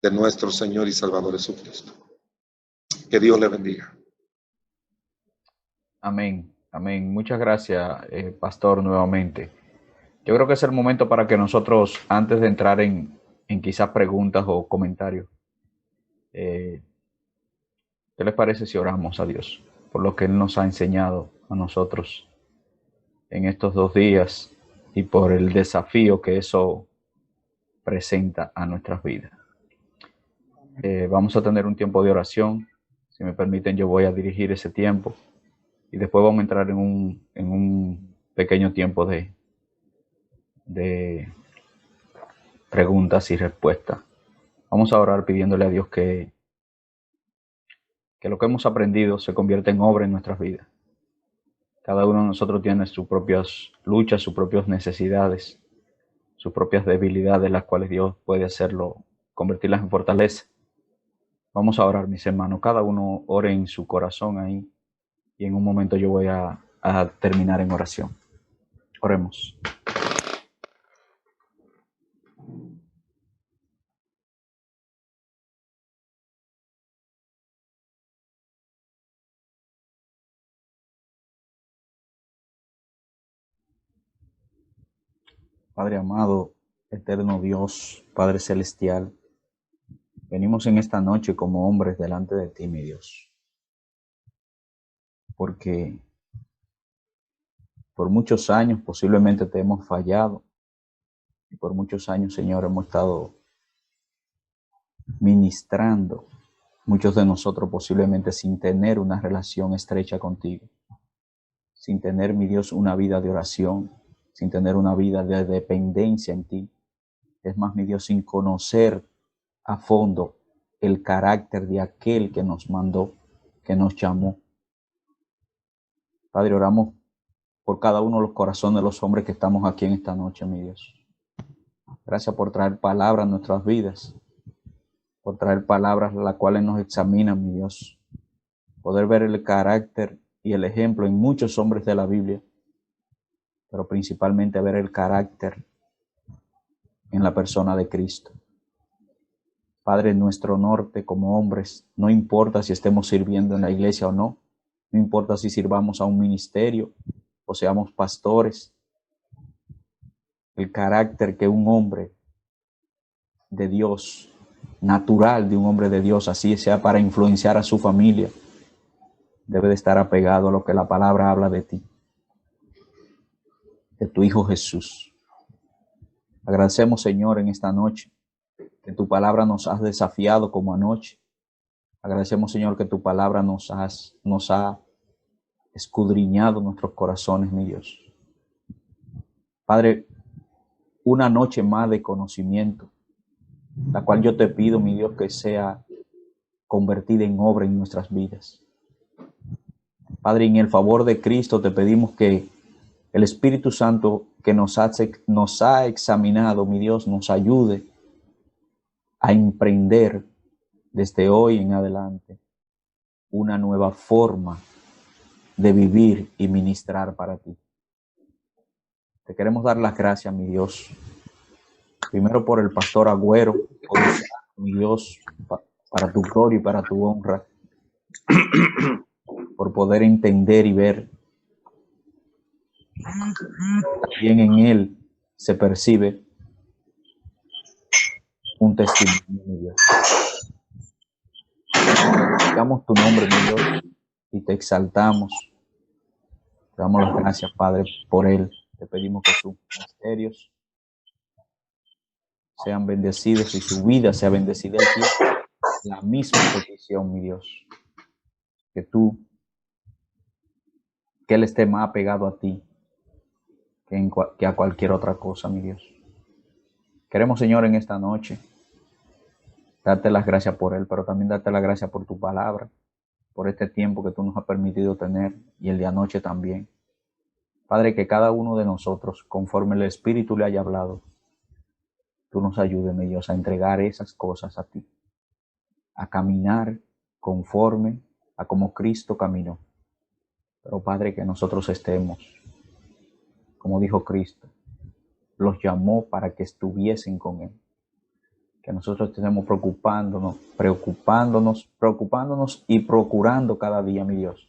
de nuestro Señor y Salvador Jesucristo. Que Dios le bendiga. Amén, amén. Muchas gracias, pastor, nuevamente. Yo creo que es el momento para que nosotros, antes de entrar en quizás preguntas o comentarios, ¿qué les parece si oramos a Dios por lo que Él nos ha enseñado a nosotros en estos 2 días y por el desafío que eso presenta a nuestras vidas? Vamos a tener un tiempo de oración. Si me permiten, yo voy a dirigir ese tiempo y después vamos a entrar en un pequeño tiempo de preguntas y respuestas. Vamos a orar pidiéndole a Dios que lo que hemos aprendido se convierta en obra en nuestras vidas. Cada uno de nosotros tiene sus propias luchas, sus propias necesidades, sus propias debilidades, las cuales Dios puede hacerlo, convertirlas en fortaleza. Vamos a orar, mis hermanos. Cada uno ore en su corazón ahí y en un momento yo voy a terminar en oración. Oremos. Padre amado, eterno Dios, Padre celestial, venimos en esta noche como hombres delante de ti, mi Dios, porque por muchos años posiblemente te hemos fallado y por muchos años, Señor, hemos estado ministrando, muchos de nosotros posiblemente sin tener una relación estrecha contigo, sin tener, mi Dios, una vida de oración, sin tener una vida de dependencia en ti. Es más, mi Dios, sin conocer a fondo el carácter de aquel que nos mandó, que nos llamó. Padre, oramos por cada uno de los corazones de los hombres que estamos aquí en esta noche, mi Dios. Gracias por traer palabras a nuestras vidas, por traer palabras las cuales nos examinan, mi Dios. Poder ver el carácter y el ejemplo en muchos hombres de la Biblia, pero principalmente ver el carácter en la persona de Cristo. Padre, nuestro norte como hombres, no importa si estemos sirviendo en la iglesia o no, no importa si sirvamos a un ministerio o seamos pastores, el carácter que un hombre de Dios, natural de un hombre de Dios, así sea para influenciar a su familia, debe de estar apegado a lo que la palabra habla de ti, de tu Hijo Jesús. Agradecemos, Señor, en esta noche que tu palabra nos has desafiado como anoche. Agradecemos, Señor, que tu palabra nos ha escudriñado nuestros corazones, mi Dios. Padre, una noche más de conocimiento, la cual yo te pido, mi Dios, que sea convertida en obra en nuestras vidas. Padre, en el favor de Cristo te pedimos que el Espíritu Santo que nos ha examinado, mi Dios, nos ayude a emprender desde hoy en adelante una nueva forma de vivir y ministrar para ti. Te queremos dar las gracias, mi Dios, primero por el pastor Agüero, mi Dios, para tu gloria y para tu honra, por poder entender y ver. También en él se percibe un testimonio, mi Dios. Damos tu nombre, mi Dios, y te exaltamos. Te damos las gracias, Padre, por él. Te pedimos que sus ministerios sean bendecidos y su vida sea bendecida aquí. La misma petición, mi Dios, que él esté más apegado a ti que a cualquier otra cosa, mi Dios. Queremos, Señor, en esta noche darte las gracias por él, pero también darte las gracias por tu palabra, por este tiempo que tú nos has permitido tener y el de anoche también. Padre, que cada uno de nosotros, conforme el Espíritu le haya hablado, tú nos ayudes, mi Dios, a entregar esas cosas a ti, a caminar conforme a como Cristo caminó. Pero, Padre, que nosotros estemos, como dijo Cristo, los llamó para que estuviesen con él. Que nosotros estemos preocupándonos y procurando cada día, mi Dios,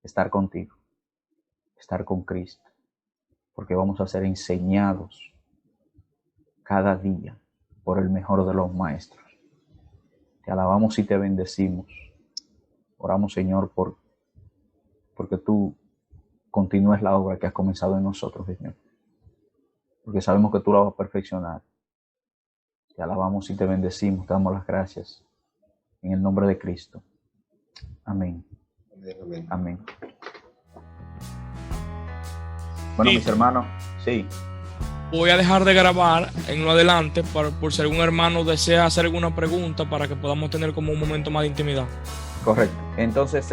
estar contigo, estar con Cristo, porque vamos a ser enseñados cada día por el mejor de los maestros. Te alabamos y te bendecimos. Oramos, Señor, porque tú continúes la obra que has comenzado en nosotros, Señor, porque sabemos que tú la vas a perfeccionar. Te alabamos y te bendecimos, te damos las gracias en el nombre de Cristo. Amén. Amén. Amén. Bueno, mis hermanos, sí. Voy a dejar de grabar en lo adelante por si algún hermano desea hacer alguna pregunta para que podamos tener como un momento más de intimidad. Correcto. Entonces,